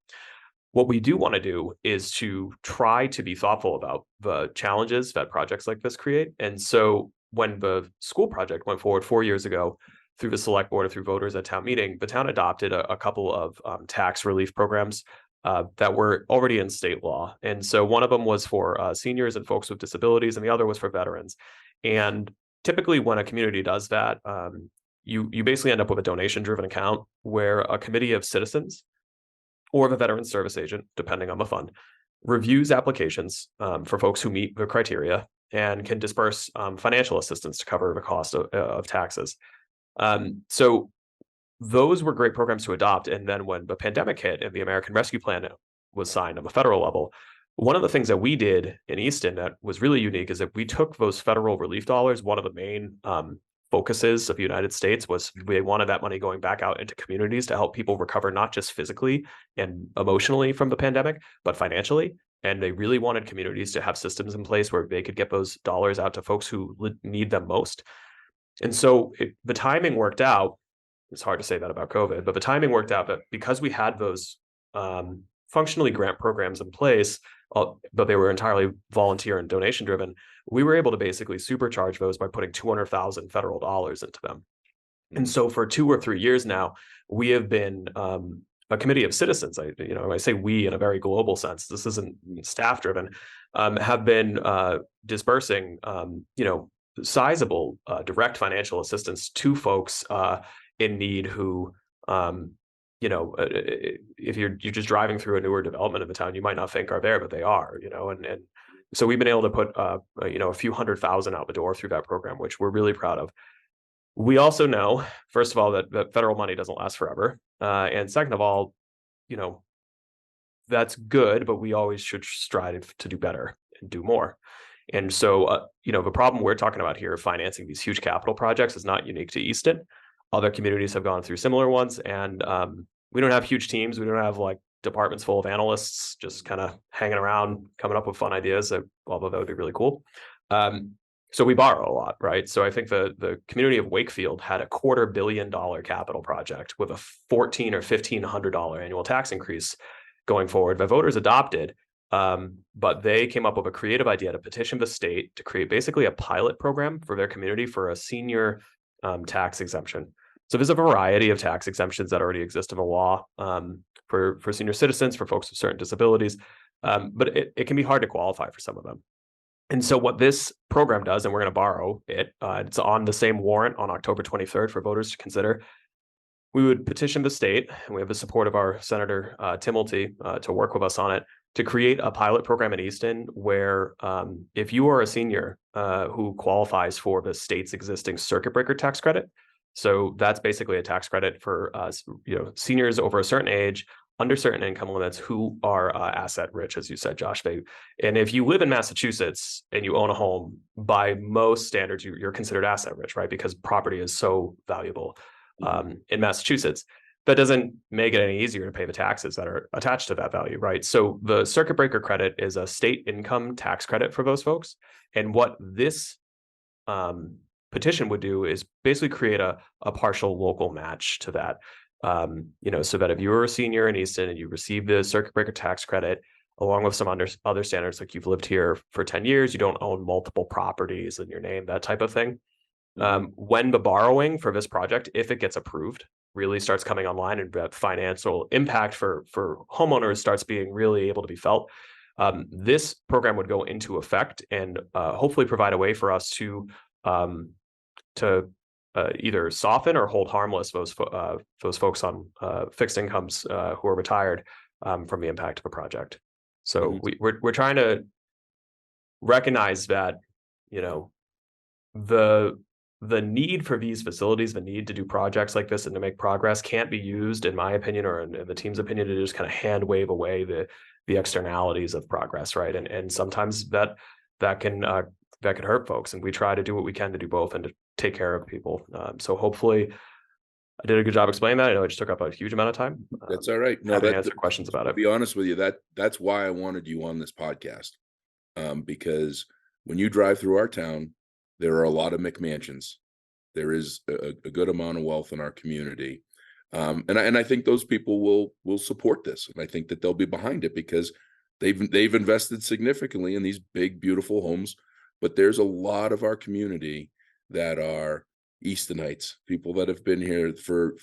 What we do want to do is to try to be thoughtful about the challenges that projects like this create. And so when the school project went forward 4 years ago through the select board or through voters at town meeting, the town adopted a couple of tax relief programs that were already in state law. And so one of them was for seniors and folks with disabilities, and the other was for veterans. And typically when a community does that, you basically end up with a donation-driven account where a committee of citizens or the veteran service agent, depending on the fund, reviews applications for folks who meet the criteria and can disperse financial assistance to cover the cost of taxes. So those were great programs to adopt. And then when the pandemic hit and the American Rescue Plan was signed on the federal level, one of the things that we did in Easton that was really unique is that we took those federal relief dollars. One of the main focuses of the United States was we wanted that money going back out into communities to help people recover, not just physically and emotionally from the pandemic, but financially. And they really wanted communities to have systems in place where they could get those dollars out to folks who need them most. And so the timing worked out. It's hard to say that about COVID, but the timing worked out that because we had those functionally grant programs in place, but they were entirely volunteer and donation driven, we were able to basically supercharge those by putting 200,000 federal dollars into them. And so for 2 or 3 years now, we have been a committee of citizens. I say we in a very global sense. This isn't staff driven. Have been dispersing, sizable direct financial assistance to folks in need who, if you're just driving through a newer development in the town, you might not think are there, but they are. And so we've been able to put a few $100,000 out the door through that program, which we're really proud of. We also know, first of all, that federal money doesn't last forever. And second of all, that's good, but we always should strive to do better and do more. And so, the problem we're talking about here, financing these huge capital projects, is not unique to Easton. Other communities have gone through similar ones, and we don't have huge teams. We don't have like departments full of analysts just kind of hanging around, coming up with fun ideas, although that would be really cool. So we borrow a lot, right? So I think the community of Wakefield had a $250 million capital project with a $1,400 or $1,500 annual tax increase going forward. The voters adopted, but they came up with a creative idea to petition the state to create basically a pilot program for their community for a senior tax exemption. So there's a variety of tax exemptions that already exist in the law for senior citizens, for folks with certain disabilities, but it can be hard to qualify for some of them. And so what this program does, and we're going to borrow it, it's on the same warrant on October 23rd for voters to consider. We would petition the state, and we have the support of our Senator Timilty to work with us on it, to create a pilot program in Easton where if you are a senior who qualifies for the state's existing circuit breaker tax credit, so that's basically a tax credit for seniors over a certain age, under certain income limits, who are asset rich, as you said, Josh. And if you live in Massachusetts and you own a home, by most standards, you're considered asset rich, right? Because property is so valuable. in Massachusetts. That doesn't make it any easier to pay the taxes that are attached to that value, right? So the circuit breaker credit is a state income tax credit for those folks. And what this petition would do is basically create a partial local match to that. So that if you were a senior in Easton and you received the circuit breaker tax credit, along with some other standards, like you've lived here for 10 years, you don't own multiple properties in your name, that type of thing. When the borrowing for this project, if it gets approved, really starts coming online and the financial impact for homeowners starts being really able to be felt, this program would go into effect and hopefully provide a way for us to either soften or hold harmless those folks on fixed incomes who are retired from the impact of a project. So we're trying to recognize that, the need for these facilities, the need to do projects like this and to make progress can't be used, in my opinion, or in the team's opinion, to just kind of hand wave away the externalities of progress, right? And sometimes that can hurt folks, and we try to do what we can to do both and to take care of people. So hopefully I did a good job explaining that. I know it just took up a huge amount of time. That's all right. No, that answer questions about it. To be honest with you, that's why I wanted you on this podcast, because when you drive through our town, there are a lot of McMansions. There is a good amount of wealth in our community, and I think those people will support this, and I think that they'll be behind it because they've invested significantly in these big, beautiful homes. But there's a lot of our community that are Eastonites, people that have been here for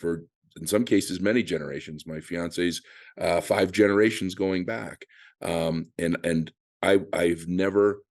in some cases many generations. My fiance's 5 generations going back, and I've never.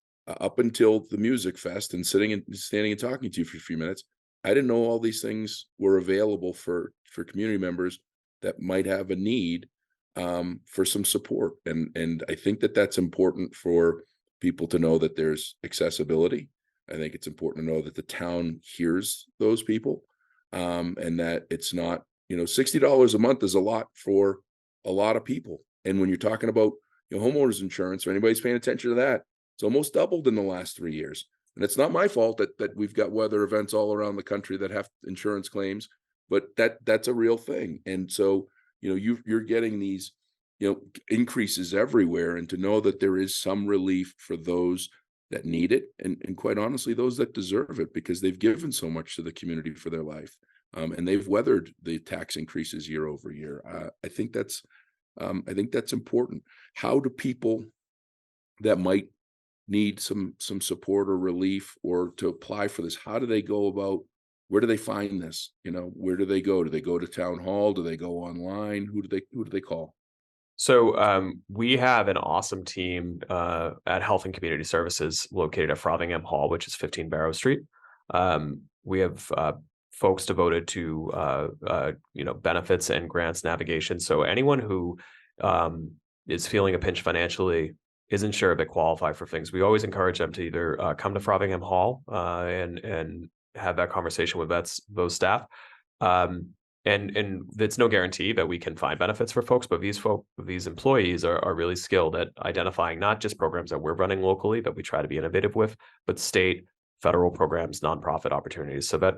Up until the music fest and standing and talking to you for a few minutes, I didn't know all these things were available for community members that might have a need for some support. And I think that that's important for people to know that there's accessibility. I think it's important to know that the town hears those people, and that it's not, $60 a month is a lot for a lot of people. And when you're talking about homeowners insurance, or anybody's paying attention to that, it's almost doubled in the last 3 years. And it's not my fault that we've got weather events all around the country that have insurance claims, but that's a real thing. And so, you're getting these, increases everywhere, and to know that there is some relief for those that need it, and quite honestly, those that deserve it, because they've given so much to the community for their life, and they've weathered the tax increases year over year. I think that's important. How do people that might need some support or relief or to apply for this, how do they go about, where do they find this? Where do they go? Do they go to town hall? Do they go online? Who do they call? So we have an awesome team at Health and Community Services located at Frothingham Hall, which is 15 Barrow Street. We have folks devoted to benefits and grants navigation. So anyone who is feeling a pinch financially, isn't sure if they qualify for things, we always encourage them to either come to Frothingham Hall and have that conversation with those staff. And it's no guarantee that we can find benefits for folks, but these employees are really skilled at identifying not just programs that we're running locally that we try to be innovative with, but state, federal programs, nonprofit opportunities. So that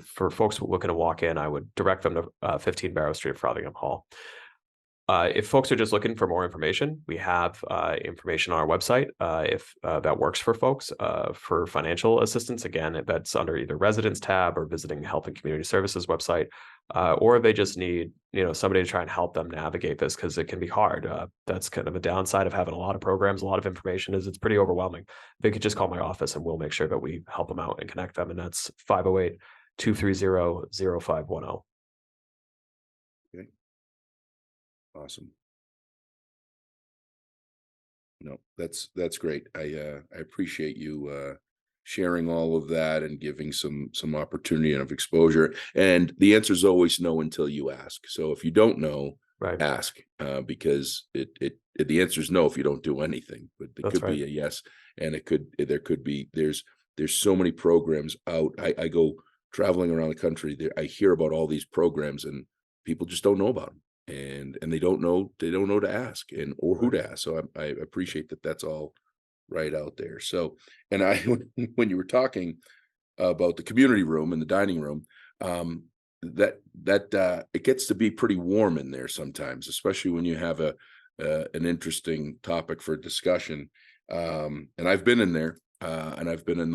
for folks looking to walk in, I would direct them to 15 Barrow Street, Frothingham Hall. If folks are just looking for more information, we have information on our website. If that works for folks for financial assistance, again, that's under either residence tab or visiting Health and Community Services website, or if they just need somebody to try and help them navigate this, because it can be hard. That's kind of a downside of having a lot of programs, a lot of information, is it's pretty overwhelming. They could just call my office and we'll make sure that we help them out and connect them. And that's 508-230-0510. Okay. Awesome. No, that's great. I appreciate you sharing all of that and giving some opportunity of exposure. And the answer is always no until you ask. So if you don't know, right, ask, because the answer is no if you don't do anything. But it could be a yes, and there's so many programs out. I go traveling around the country. I hear about all these programs, and people just don't know about them. And they don't know to ask or who to ask. So I appreciate that that's all right out there. So, and when you were talking about the community room and the dining room, it gets to be pretty warm in there sometimes, especially when you have an interesting topic for discussion. And I've been in there, and I've been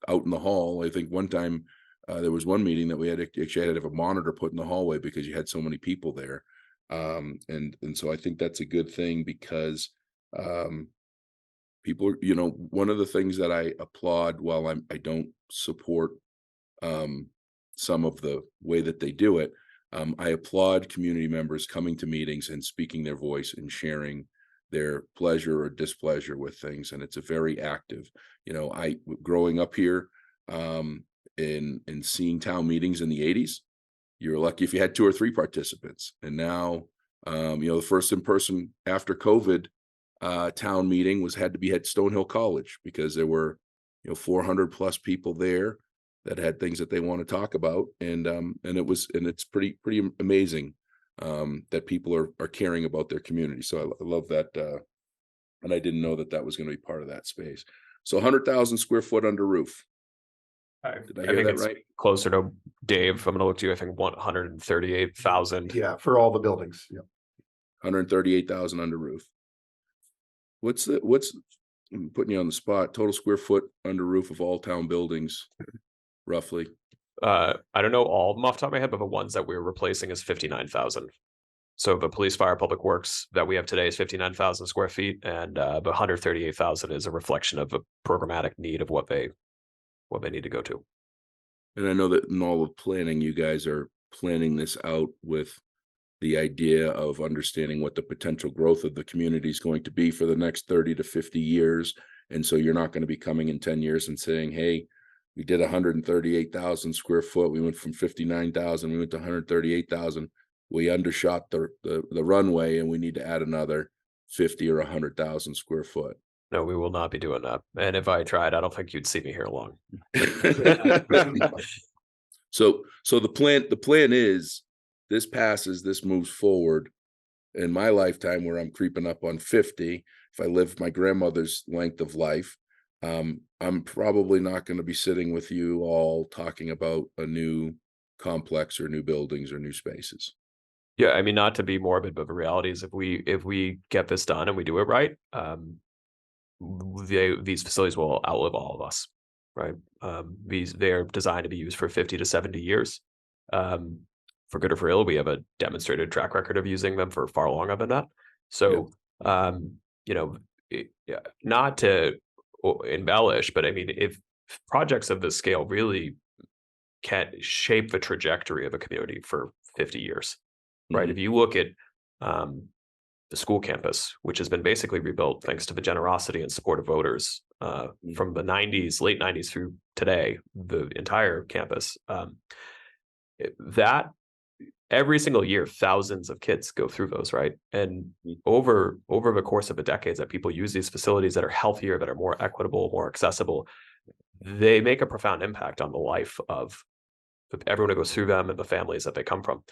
out in the hall. I think one time there was one meeting that we actually had to have a monitor put in the hallway because you had so many people there. And so I think that's a good thing because people, one of the things that I applaud, while I don't support some of the way that they do it, I applaud community members coming to meetings and speaking their voice and sharing their pleasure or displeasure with things. And it's a very active, I growing up here, in seeing town meetings in the 80s, you're lucky if you had 2 or 3 participants. And now, the first in person after COVID town meeting had to be at Stonehill College because there were 400 plus people there that had things that they want to talk about, and it's pretty amazing that people are caring about their community. So I love that, and I didn't know that was going to be part of that space. So 100,000 square foot under roof. Did I hear think that it's right? closer to Dave. I'm going to look to you. I think 138,000. Yeah, for all the buildings. Yeah. 138,000 under roof. I'm putting you on the spot. Total square foot under roof of all town buildings, roughly. I don't know all of them off the top of my head, but the ones that we're replacing is 59,000. So the police, fire, public works that we have today is 59,000 square feet, and the 138,000 is a reflection of a programmatic need of what they need to go to. And I know that in all of planning, you guys are planning this out with the idea of understanding what the potential growth of the community is going to be for the next 30 to 50 years. And so you're not going to be coming in 10 years and saying, hey, we did 138,000 square foot. We went from 59,000. We went to 138,000. We undershot the runway and we need to add another 50 or 100,000 square foot. No, we will not be doing that. And if I tried, I don't think you'd see me here long. So the plan is this passes, this moves forward in my lifetime where I'm creeping up on 50. If I live my grandmother's length of life, I'm probably not going to be sitting with you all talking about a new complex or new buildings or new spaces. Yeah, I mean, not to be morbid, but the reality is if we get this done and we do it right, these facilities will outlive all of us, right? They're designed to be used for 50 to 70 years. For good or for ill, we have a demonstrated track record of using them for far longer than that. So, not to embellish, but I mean, if projects of this scale really can shape the trajectory of a community for 50 years, right? Mm-hmm. If you look at the school campus, which has been basically rebuilt thanks to the generosity and support of voters from the 90s, late 90s through today, the entire campus, that every single year, thousands of kids go through those, right? And over the course of the decades that people use these facilities that are healthier, that are more equitable, more accessible, they make a profound impact on the life of everyone who goes through them and the families that they come from.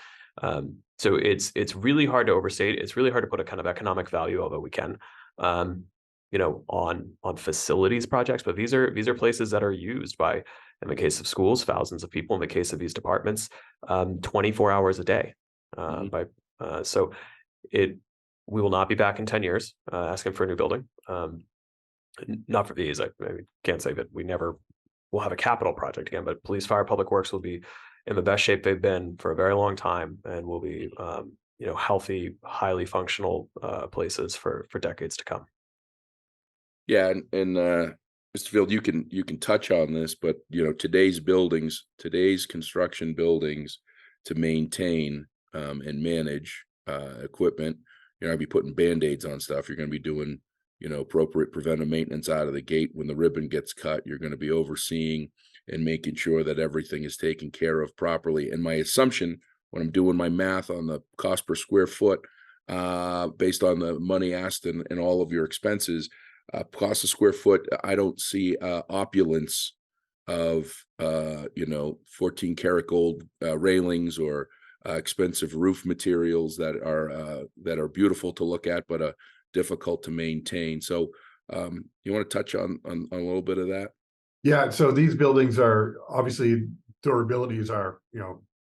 So it's really hard to overstate. It's really hard to put a kind of economic value, although we can, on facilities projects. But these are places that are used by, in the case of schools, thousands of people. In the case of these departments, 24 hours a day. So we will not be back in 10 years asking for a new building. Not for these. I can't say that we never will have a capital project again, but police, fire, public works will be in the best shape they've been for a very long time, and will be healthy, highly functional places for decades to come. Yeah, and Mr. Field, you can touch on this, but today's construction buildings, to maintain and manage equipment, you're gonna be putting Band-Aids on stuff. You're gonna be doing appropriate preventive maintenance out of the gate. When the ribbon gets cut, you're going to be overseeing and making sure that everything is taken care of properly. And my assumption, when I'm doing my math on the cost per square foot, based on the money asked and all of your expenses, cost a square foot, I don't see opulence of 14 karat gold railings or expensive roof materials that are beautiful to look at, but difficult to maintain. So you want to touch on a little bit of that? Yeah, so these buildings are obviously, durabilities are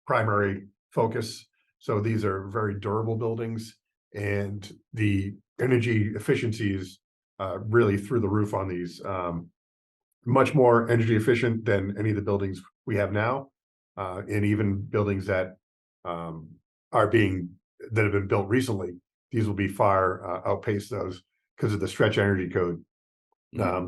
primary focus. So these are very durable buildings, and the energy efficiency is really through the roof on these. Much more energy efficient than any of the buildings we have now, and even buildings that have been built recently. These will be far outpace those because of the stretch energy code.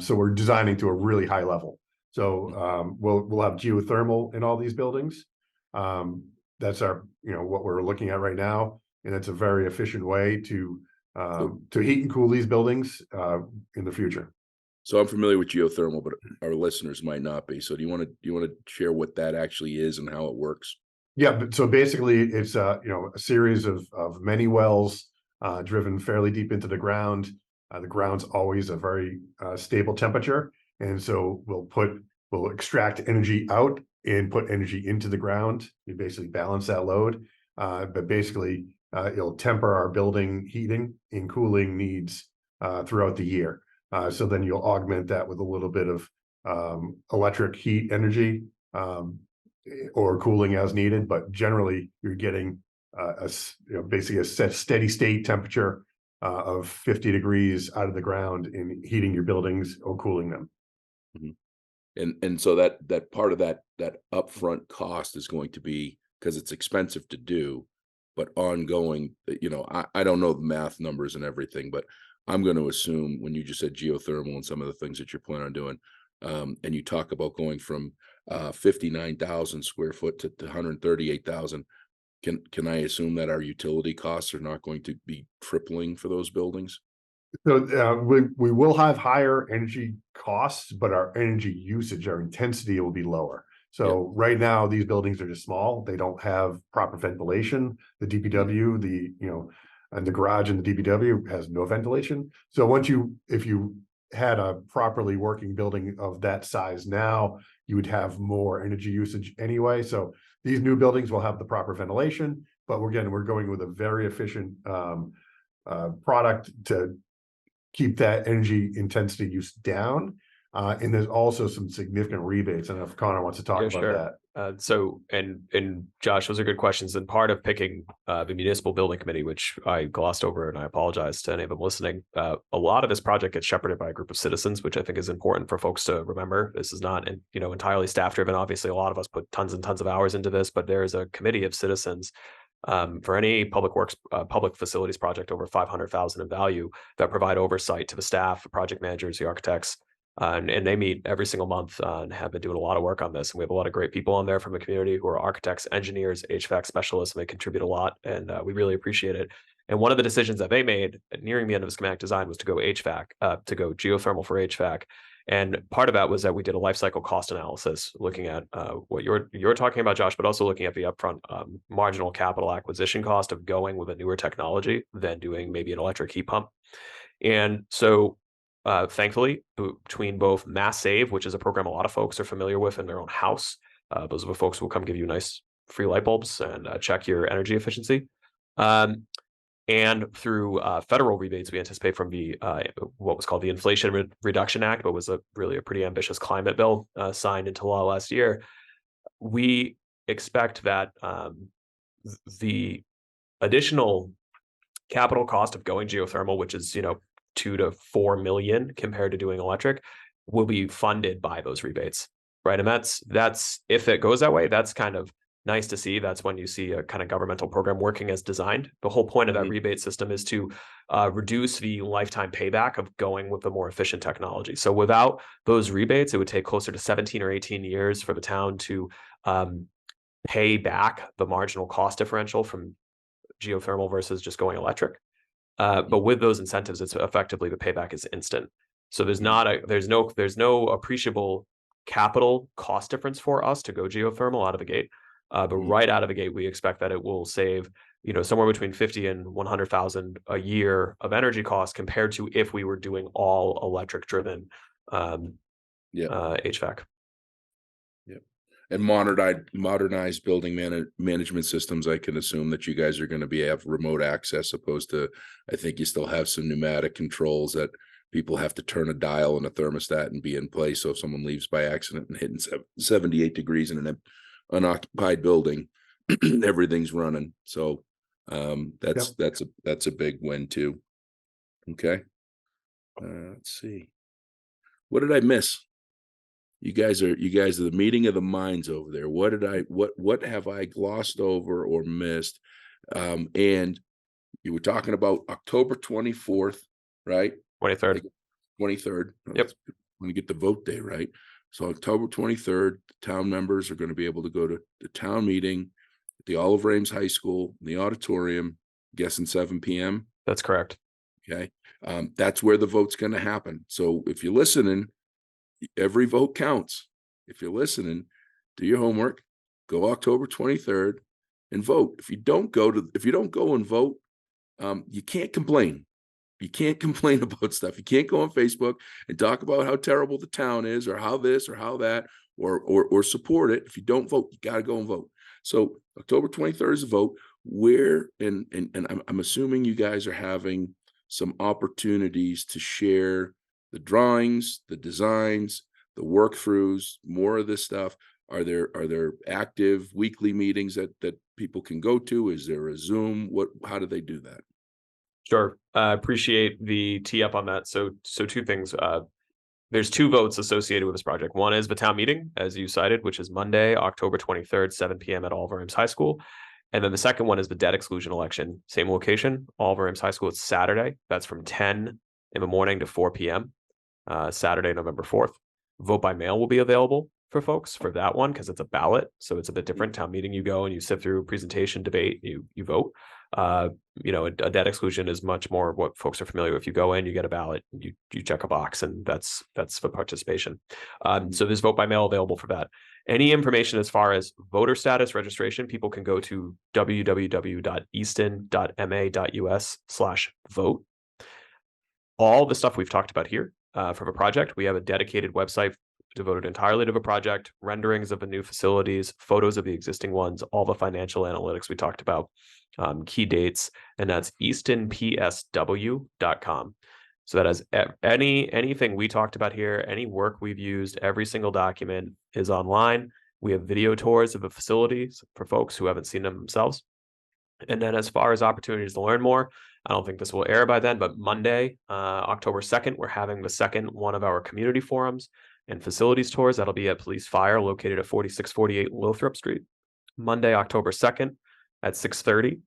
So we're designing to a really high level. So we'll have geothermal in all these buildings. That's our, what we're looking at right now, and it's a very efficient way to heat and cool these buildings in the future. So I'm familiar with geothermal, but our listeners might not be. So do you want to share what that actually is and how it works? Yeah, but so basically it's a series of many wells driven fairly deep into the ground. The ground's always a very stable temperature, and so we'll extract energy out and put energy into the ground. You basically balance that load, but basically it'll temper our building heating and cooling needs throughout the year. So then you'll augment that with a little bit of electric heat energy or cooling as needed, but generally you're getting basically a steady state temperature of 50 degrees out of the ground in heating your buildings or cooling them. Mm-hmm. And so that part of that upfront cost is going to be, because it's expensive to do, but ongoing. I don't know the math numbers and everything, but I'm going to assume when you just said geothermal and some of the things that you're planning on doing, and you talk about going from 59,000 square foot to 138,000, can I assume that our utility costs are not going to be tripling for those buildings? So we will have higher energy costs, but our energy usage, our intensity will be lower. So right now these buildings are just small. They don't have proper ventilation. The DPW, and the garage in the DPW has no ventilation. So if you had a properly working building of that size now, you would have more energy usage anyway. So these new buildings will have the proper ventilation, but we're going with a very efficient product to keep that energy intensity use down. And there's also some significant rebates. I don't know if Connor wants to talk about that. So Josh, those are good questions. And part of picking the municipal building committee, which I glossed over, and I apologize to any of them listening, a lot of this project gets shepherded by a group of citizens, which I think is important for folks to remember. This is not entirely staff driven. Obviously, a lot of us put tons and tons of hours into this, but there is a committee of citizens for any public works, public facilities project over 500,000 in value that provide oversight to the staff, the project managers, the architects. And they meet every single month and have been doing a lot of work on this. And we have a lot of great people on there from the community who are architects, engineers, HVAC specialists, and they contribute a lot. And we really appreciate it. And one of the decisions that they made nearing the end of schematic design was to go HVAC, to go geothermal for HVAC. And part of that was that we did a life cycle cost analysis looking at what you're talking about, Josh, but also looking at the upfront marginal capital acquisition cost of going with a newer technology than doing maybe an electric heat pump. And so thankfully, between both Mass Save, which is a program a lot of folks are familiar with in their own house, those are the folks who will come give you nice free light bulbs and check your energy efficiency. And through federal rebates, we anticipate from the what was called the Inflation Reduction Act, but was really a pretty ambitious climate bill signed into law last year. We expect that the additional capital cost of going geothermal, which is 2 to 4 million compared to doing electric, will be funded by those rebates, right? And that's if it goes that way, that's kind of nice to see. That's when you see a kind of governmental program working as designed. The whole point of that rebate system is to reduce the lifetime payback of going with the more efficient technology. So without those rebates, it would take closer to 17 or 18 years for the town to pay back the marginal cost differential from geothermal versus just going electric. But with those incentives, it's effectively the payback is instant. So there's no appreciable capital cost difference for us to go geothermal out of the gate. But right out of the gate, we expect that it will save, somewhere between 50 and 100,000 a year of energy costs compared to if we were doing all electric driven HVAC. And modernized building management systems, I can assume that you guys are going to have remote access, opposed to, I think you still have some pneumatic controls that people have to turn a dial and a thermostat and be in place. So if someone leaves by accident and hitting 78 degrees in an unoccupied building, everything's running. So that's a big win too. Okay. Let's see. What did I miss? You guys are the meeting of the minds over there. What have I glossed over or missed? And you were talking about October 24th, right? 23rd. 23rd. Yep. When you get the vote day, right? So October 23rd, town members are going to be able to go to the town meeting at the Oliver Ames High School, in the auditorium, I'm guessing 7 p.m. That's correct. Okay. That's where the vote's going to happen. So if you're listening, every vote counts. If you're listening, do your homework, go October 23rd and vote. If you don't go and vote, you can't complain. You can't complain about stuff. You can't go on Facebook and talk about how terrible the town is, or how this or how that, or support it. If you don't vote, you got to go and vote. So October 23rd is a vote. And I'm assuming you guys are having some opportunities to share the drawings, the designs, the work throughs, more of this stuff. Are there active weekly meetings that people can go to? Is there a Zoom? How do they do that? Sure. Appreciate the tee up on that. So two things. There's two votes associated with this project. One is the town meeting, as you cited, which is Monday, October 23rd, 7 p.m. at Oliver Ames High School. And then the second one is the debt exclusion election. Same location, Oliver Ames High School. It's Saturday. That's from 10 in the morning to 4 p.m. Saturday, November 4th. Vote by mail will be available for folks for that one because it's a ballot. So it's a bit different. Town meeting, you go and you sit through presentation, debate, you vote. A debt exclusion is much more what folks are familiar with. You go in, you get a ballot, you check a box, and that's for participation. So there's vote by mail available for that. Any information as far as voter status registration, people can go to www.easton.ma.us/vote. All the stuff we've talked about here for the project, we have a dedicated website devoted entirely to the project, renderings of the new facilities, photos of the existing ones, all the financial analytics we talked about, key dates, and that's eastonpsw.com. So that has anything we talked about here, any work we've used, every single document is online. We have video tours of the facilities for folks who haven't seen them themselves. And then as far as opportunities to learn more, I don't think this will air by then, but Monday, October 2nd, we're having the second one of our community forums and facilities tours. That'll be at Police Fire, located at 4648 Lothrop Street. Monday, October 2nd at 6:30.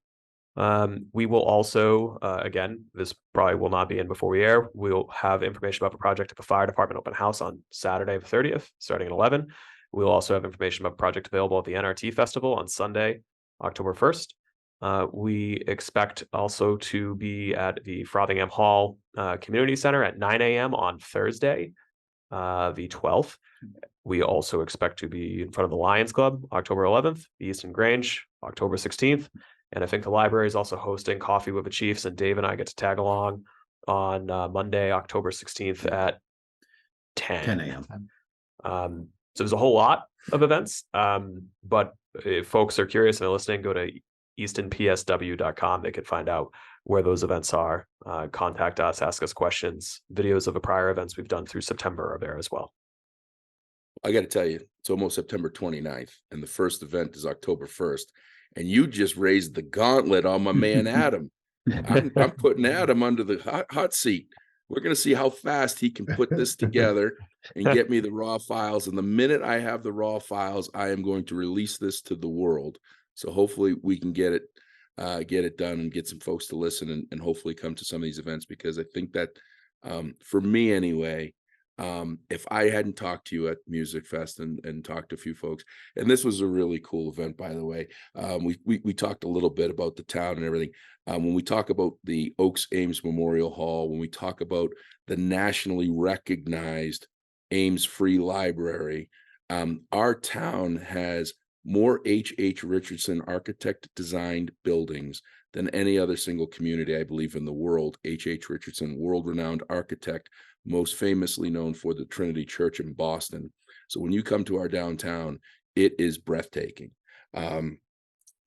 We will also, again, this probably will not be in before we air. We'll have information about the project at the fire department open house on Saturday the 30th, starting at 11. We'll also have information about the project available at the NRT Festival on Sunday, October 1st. We expect also to be at the Frothingham Hall Community Center at 9 a.m. on Thursday, the 12th. We also expect to be in front of the Lions Club, October 11th, the Easton Grange, October 16th. And I think the library is also hosting Coffee with the Chiefs, and Dave and I get to tag along on Monday, October 16th at 10 a.m. So there's a whole lot of events. But if folks are curious and are listening, go to eastonpsw.com. They could find out where those events are. Contact us, ask us questions. Videos of the prior events we've done through September are there as well. I got to tell you, it's almost September 29th, and the first event is October 1st. And you just raised the gauntlet on my man, Adam. I'm putting Adam under the hot seat. We're going to see how fast he can put this together and get me the raw files. And the minute I have the raw files, I am going to release this to the world. So hopefully we can get it done and get some folks to listen and hopefully come to some of these events, because I think that for me anyway, if I hadn't talked to you at Music Fest and talked to a few folks, and this was a really cool event, by the way, we talked a little bit about the town and everything. When we talk about the Oaks Ames Memorial Hall, when we talk about the nationally recognized Ames Free Library, our town has more H.H. Richardson architect designed buildings than any other single community, I believe, in the world. H.H. Richardson, world-renowned architect, most famously known for the Trinity Church in Boston. So when you come to our downtown, it is breathtaking. And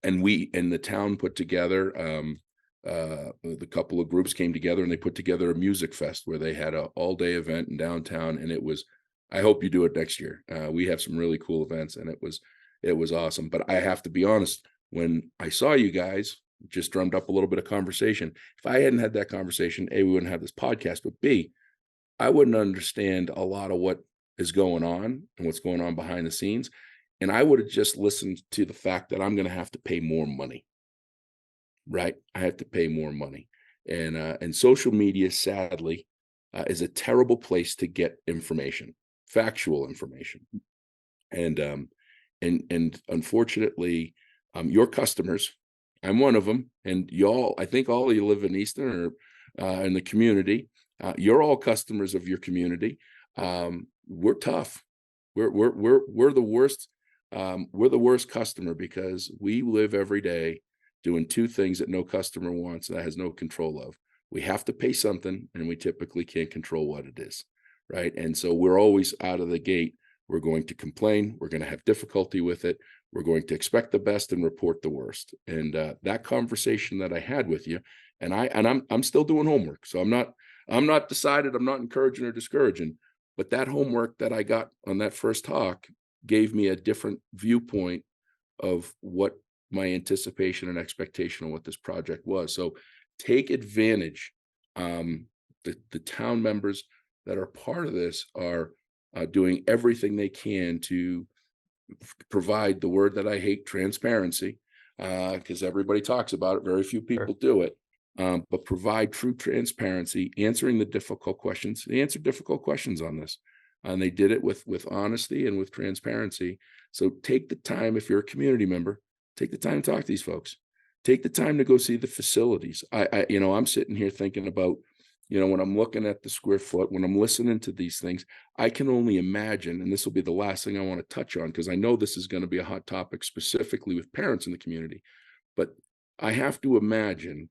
the town put together, the couple of groups came together and they put together a music fest where they had an all-day event in downtown, and it was, I hope you do it next year. We have some really cool events, and it was awesome. But I have to be honest, when I saw you guys, just drummed up a little bit of conversation. If I hadn't had that conversation, A, we wouldn't have this podcast, but B, I wouldn't understand a lot of what is going on and what's going on behind the scenes. And I would have just listened to the fact that I'm going to have to pay more money, right? I have to pay more money. And social media, sadly, is a terrible place to get information, factual information. And unfortunately, your customers, I'm one of them, and y'all, I think all of you live in Easton or in the community. You're all customers of your community. We're tough. We're the worst. We're the worst customer because we live every day doing two things that no customer wants, that has no control of. We have to pay something, and we typically can't control what it is, right? And so we're always out of the gate. We're going to complain. We're going to have difficulty with it. We're going to expect the best and report the worst. And that conversation that I had with you, and I'm still doing homework, so I'm not decided. I'm not encouraging or discouraging, but that homework that I got on that first talk gave me a different viewpoint of what my anticipation and expectation of what this project was. So take advantage. The town members that are part of this are doing everything they can to provide the word that I hate, transparency, because everybody talks about it. Very few people do it. But provide true transparency, answering the difficult questions. They answered difficult questions on this, and they did it with honesty and with transparency. So take the time, if you're a community member, take the time to talk to these folks. Take the time to go see the facilities. I'm sitting here thinking about, when I'm looking at the square foot, when I'm listening to these things, I can only imagine, and this will be the last thing I want to touch on, because I know this is going to be a hot topic specifically with parents in the community, but I have to imagine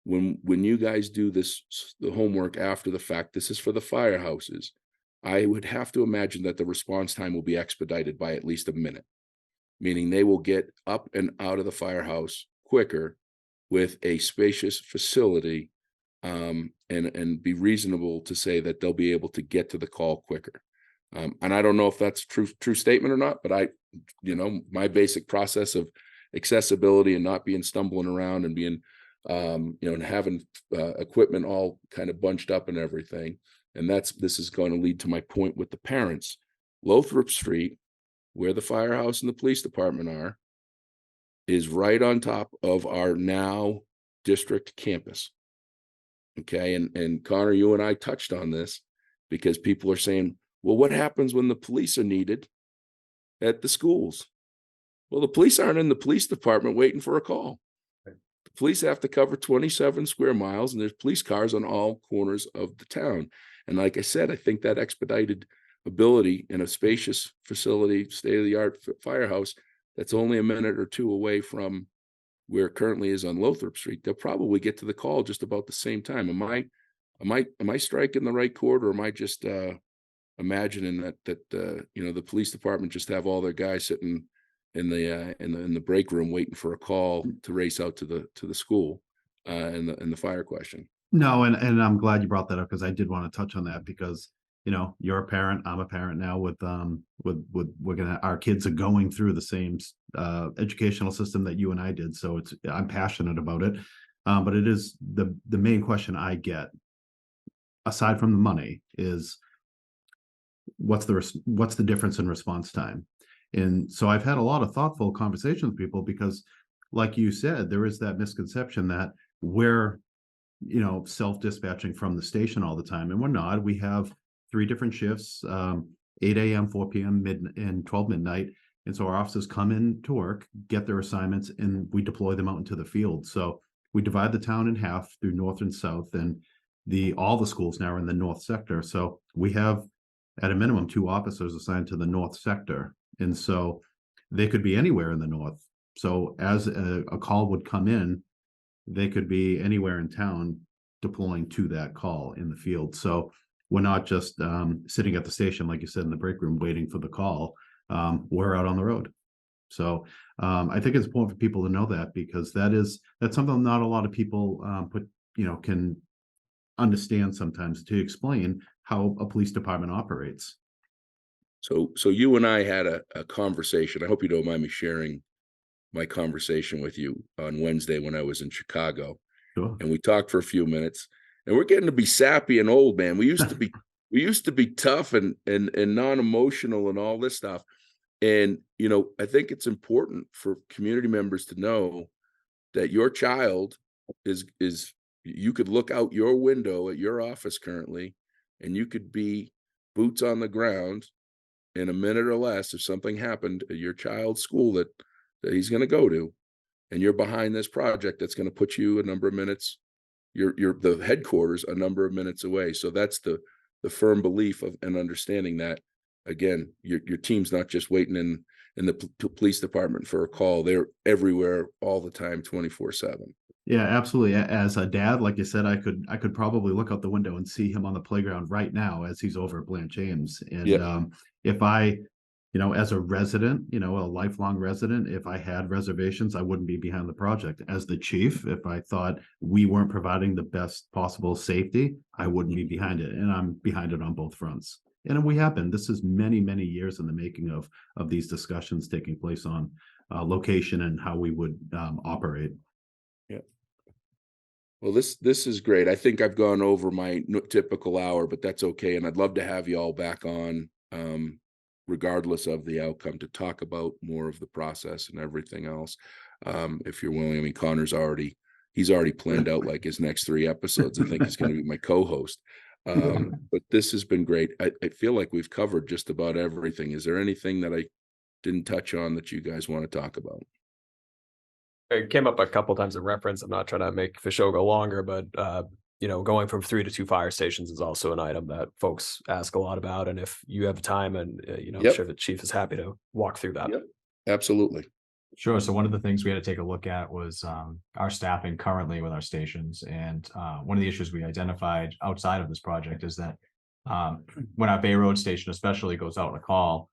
when you guys do this, the homework after the fact, this is for the firehouses, I would have to imagine that the response time will be expedited by at least a minute, meaning they will get up and out of the firehouse quicker with a spacious facility, and be reasonable to say that they'll be able to get to the call quicker. And I don't know if that's true statement or not, but my basic process of accessibility and not being stumbling around and being, and having equipment all kind of bunched up and everything. And this is going to lead to my point with the parents. Lothrop Street, where the firehouse and the police department are, is right on top of our now district campus. Okay. And Connor, you and I touched on this because people are saying, well, what happens when the police are needed at the schools? Well, the police aren't in the police department waiting for a call. The police have to cover 27 square miles, and there's police cars on all corners of the town. And like I said, I think that expedited ability in a spacious facility, state-of-the-art firehouse that's only a minute or two away from where it currently is on Lothrop Street, they'll probably get to the call just about the same time. Am I striking the right chord, or am I just imagining that the police department just have all their guys sitting in the break room waiting for a call to race out to the school and the fire question? No, and I'm glad you brought that up, because I did want to touch on that, because you're a parent, I'm a parent now, with our kids are going through the same educational system that you and I did, so I'm passionate about it. But it is the main question I get, aside from the money, is what's the difference in response time? And so I've had a lot of thoughtful conversations with people, because like you said, there is that misconception that we're self-dispatching from the station all the time, and we're not. We have 3 different shifts, 8 a.m., 4 p.m., and 12 midnight. And so our officers come in to work, get their assignments, and we deploy them out into the field. So we divide the town in half through north and south, and all the schools now are in the north sector. So we have, at a minimum, 2 officers assigned to the north sector. And so they could be anywhere in the north. So as a call would come in, they could be anywhere in town deploying to that call in the field. So we're not just sitting at the station, like you said, in the break room waiting for the call. We're out on the road. So I think it's important for people to know that, because that's something not a lot of people can understand sometimes, to explain how a police department operates. So you and I had a conversation. I hope you don't mind me sharing my conversation with you on Wednesday when I was in Chicago, Sure. and we talked for a few minutes, and we're getting to be sappy and old, man. We used to be tough and non-emotional and all this stuff. And, I think it's important for community members to know that your child is you could look out your window at your office currently, and you could be boots on the ground in a minute or less if something happened at your child's school that he's going to go to, and you're behind this project that's going to put you a number of minutes, you're the headquarters a number of minutes away. So that's the firm belief of and understanding that, again, your team's not just waiting in the police department for a call. They're everywhere all the time, 24/7. Yeah, absolutely. As a dad, like you said, I could probably look out the window and see him on the playground right now as he's over at Blanche James. And Yeah. if I, as a resident, a lifelong resident, if I had reservations, I wouldn't be behind the project. As the chief, if I thought we weren't providing the best possible safety, I wouldn't be behind it. And I'm behind it on both fronts. And we have been. This is many, many years in the making of these discussions taking place on location and how we would operate. Yeah. Well, this is great. I think I've gone over my typical hour, but that's okay. And I'd love to have you all back on, regardless of the outcome, to talk about more of the process and everything else. If you're willing. I mean, he's already planned out like his next 3 episodes. I think he's going to be my co-host. But this has been great. I feel like we've covered just about everything. Is there anything that I didn't touch on that you guys want to talk about? It came up a couple times in reference. I'm not trying to make the show go longer, but going from 3 to 2 fire stations is also an item that folks ask a lot about. And if you have time, and I'm Yep. sure the chief is happy to walk through that. Yep. Absolutely. Sure. So one of the things we had to take a look at was our staffing currently with our stations. And one of the issues we identified outside of this project is that when our Bay Road station especially goes out on a call,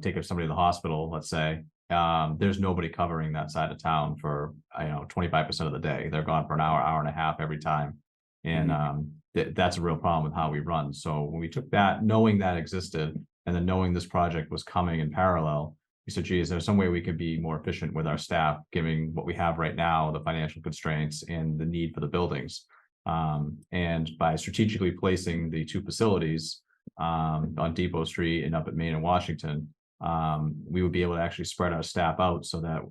take somebody to the hospital, let's say, there's nobody covering that side of town for 25% of the day. They're gone for an hour and a half every time. And that's a real problem with how we run. So when we took that, knowing that existed, and then knowing this project was coming in parallel, we said, gee, is there some way we could be more efficient with our staff, given what we have right now, the financial constraints and the need for the buildings? And by strategically placing the 2 facilities on Depot Street and up at Main and Washington, we would be able to actually spread our staff out so that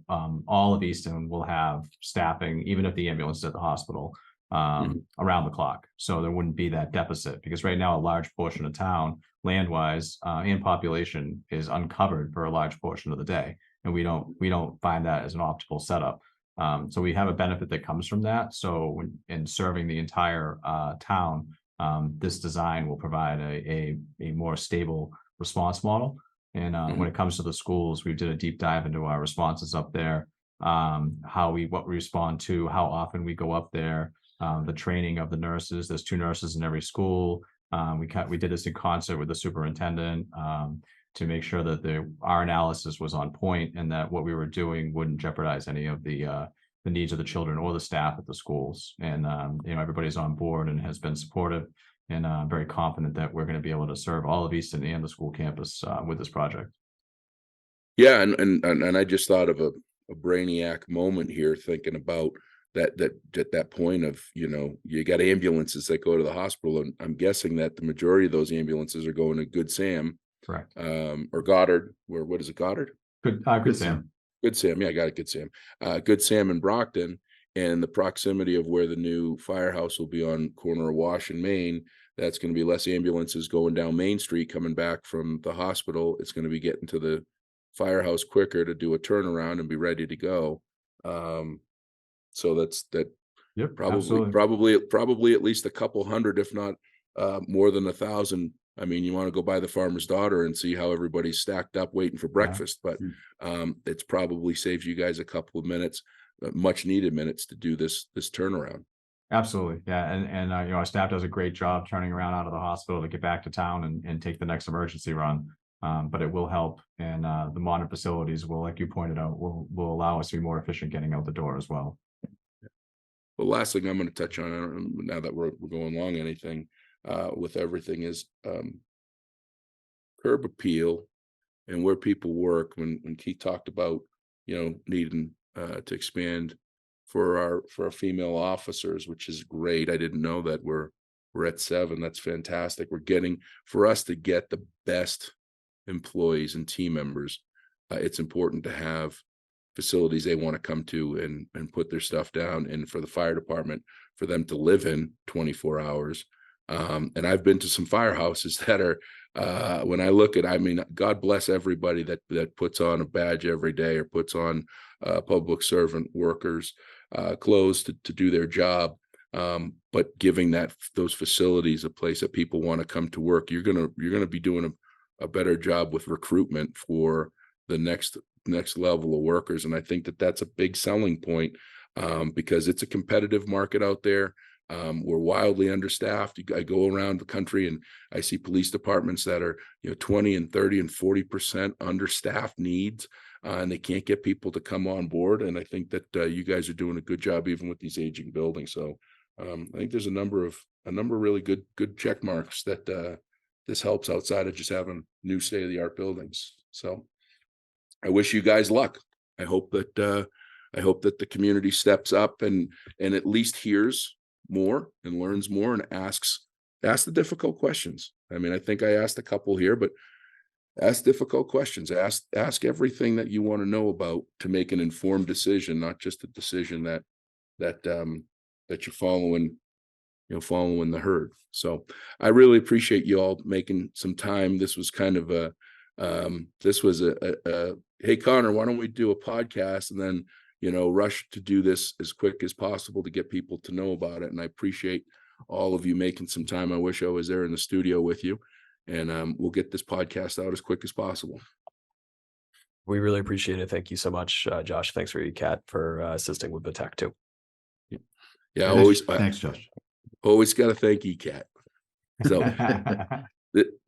all of Easton will have staffing, even if the ambulance is at the hospital, around the clock. So there wouldn't be that deficit, because right now a large portion of town, land-wise and population, is uncovered for a large portion of the day, and we don't find that as an optimal setup. So we have a benefit that comes from that. So when in serving the entire town, this design will provide a more stable response model. And when it comes to the schools, we did a deep dive into our responses up there, what we respond to, how often we go up there, the training of the nurses. There's 2 nurses in every school. We did this in concert with the superintendent to make sure that our analysis was on point, and that what we were doing wouldn't jeopardize any of the needs of the children or the staff at the schools. And everybody's on board and has been supportive, and I'm very confident that we're going to be able to serve all of Easton and the school campus with this project. Yeah, and I just thought of a brainiac moment here, thinking about that point of, you got ambulances that go to the hospital, and I'm guessing that the majority of those ambulances are going to Good Sam, Correct. Or Goddard. What is it, Goddard? Good Sam. Good Sam. Yeah, I got it. Good Sam. Good Sam in Brockton, and the proximity of where the new firehouse will be on corner of Wash and Main. That's going to be less ambulances going down Main Street coming back from the hospital. It's going to be getting to the firehouse quicker to do a turnaround and be ready to go. So that's that. Yep. Probably at least a couple hundred, if not more than 1,000. I mean, you want to go by the farmer's daughter and see how everybody's stacked up waiting for breakfast, but it's probably saves you guys a couple of minutes, much needed minutes, to do this turnaround. Absolutely. Yeah. And our staff does a great job turning around out of the hospital to get back to town and take the next emergency run. But it will help. And the modern facilities will, like you pointed out, will allow us to be more efficient getting out the door as well. The last thing I'm going to touch on, now that we're going along anything with everything, is curb appeal and where people work. When Keith talked about needing to expand for our female officers, which is great. I didn't know that we're at 7. That's fantastic. For us to get the best employees and team members, it's important to have facilities they want to come to and put their stuff down, and for the fire department, for them to live in 24 hours. And I've been to some firehouses that are, when I look at, I mean, God bless everybody that puts on a badge every day or puts on public servant workers clothes to do their job. But giving those facilities a place that people want to come to work, you're gonna be doing a better job with recruitment for the next level of workers. And I think that's a big selling point, because it's a competitive market out there. We're wildly understaffed. I go around the country and I see police departments that are 20 and 30 and 40% understaffed needs, and they can't get people to come on board. And I think that you guys are doing a good job even with these aging buildings. So I think there's a number of really good check marks that this helps outside of just having new state-of-the-art buildings. So I wish you guys luck. I hope that the community steps up and at least hears more and learns more and asks the difficult questions. I mean, I think I asked a couple here, but ask difficult questions. Ask everything that you want to know about to make an informed decision, not just a decision that you're following the herd. So I really appreciate you all making some time. This was kind of a hey, Connor, why don't we do a podcast, and then rush to do this as quick as possible to get people to know about it. And I appreciate all of you making some time. I wish I was there in the studio with you, and we'll get this podcast out as quick as possible. We really appreciate it. Thank you so much, Josh. Thanks for you, Kat, for assisting with the tech too. Yeah, thanks, Josh. Always got to thank ECAT. So,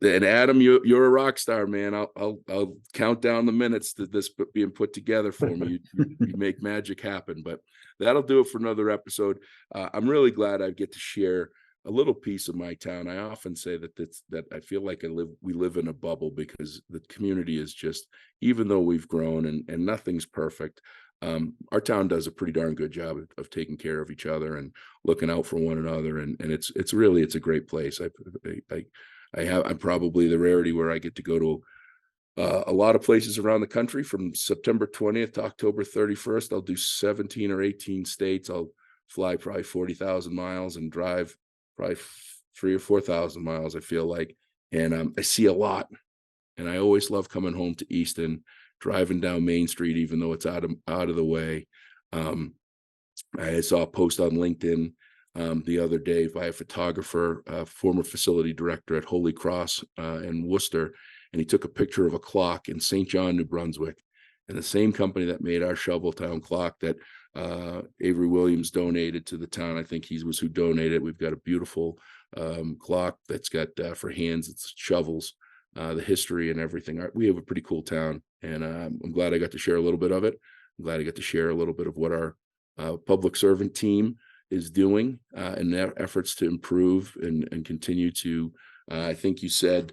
and Adam, you're a rock star, man. I'll count down the minutes to this being put together for me. You make magic happen. But that'll do it for another episode. I'm really glad I get to share a little piece of my town. I often say that I feel like we live in a bubble, because the community is just, even though we've grown and nothing's perfect, our town does a pretty darn good job of taking care of each other and looking out for one another. And it's a great place. I'm probably the rarity where I get to go to a lot of places around the country. From September 20th to October 31st, I'll do 17 or 18 states. I'll fly probably 40,000 miles and drive probably 3,000 or 4,000 miles, I feel like. And I see a lot. And I always love coming home to Easton, driving down Main Street, even though it's out of the way. I saw a post on LinkedIn the other day by a photographer, former facility director at Holy Cross in Worcester, and he took a picture of a clock in St. John, New Brunswick, and the same company that made our Shoveltown clock that Avery Williams donated to the town. I think he was who donated. We've got a beautiful clock that's got for hands, it's shovels, the history and everything. We have a pretty cool town, and I'm glad I got to share a little bit of it. I'm glad I got to share a little bit of what our public servant team is doing in their efforts to improve and continue to, I think you said,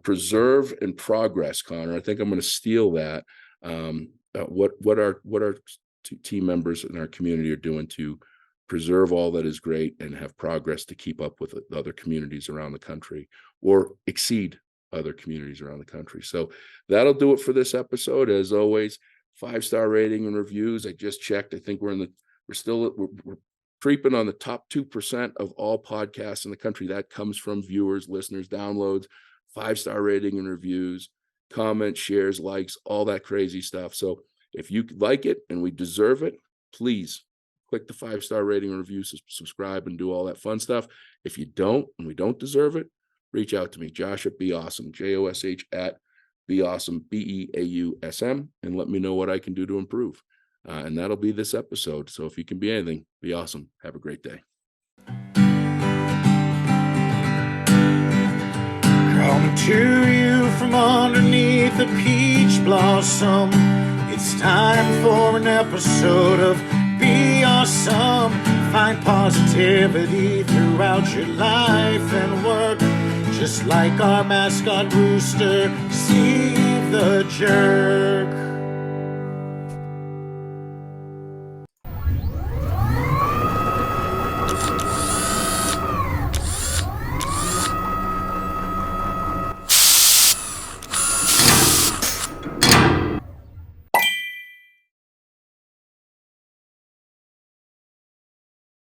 preserve and progress, Connor. I think I'm going to steal that. What our team members in our community are doing to preserve all that is great and have progress to keep up with the other communities around the country, or exceed other communities around the country. So that'll do it for this episode. As always, 5-star rating and reviews. I just checked. I think we're creeping on the top 2% of all podcasts in the country. That comes from viewers, listeners, downloads, 5-star rating and reviews, comments, shares, likes, all that crazy stuff. So if you like it and we deserve it, please click the 5-star rating and review, subscribe, and do all that fun stuff. If you don't, and we don't deserve it, reach out to me, Josh at BeAuSm, JOSH at BeAuSm, BeAuSm, and let me know what I can do to improve. And that'll be this episode. So if you can be anything, be awesome. Have a great day. Coming to you from underneath a peach blossom. It's time for an episode of BeAuSm. Find positivity throughout your life and work. Just like our mascot rooster, Steve the Jerk.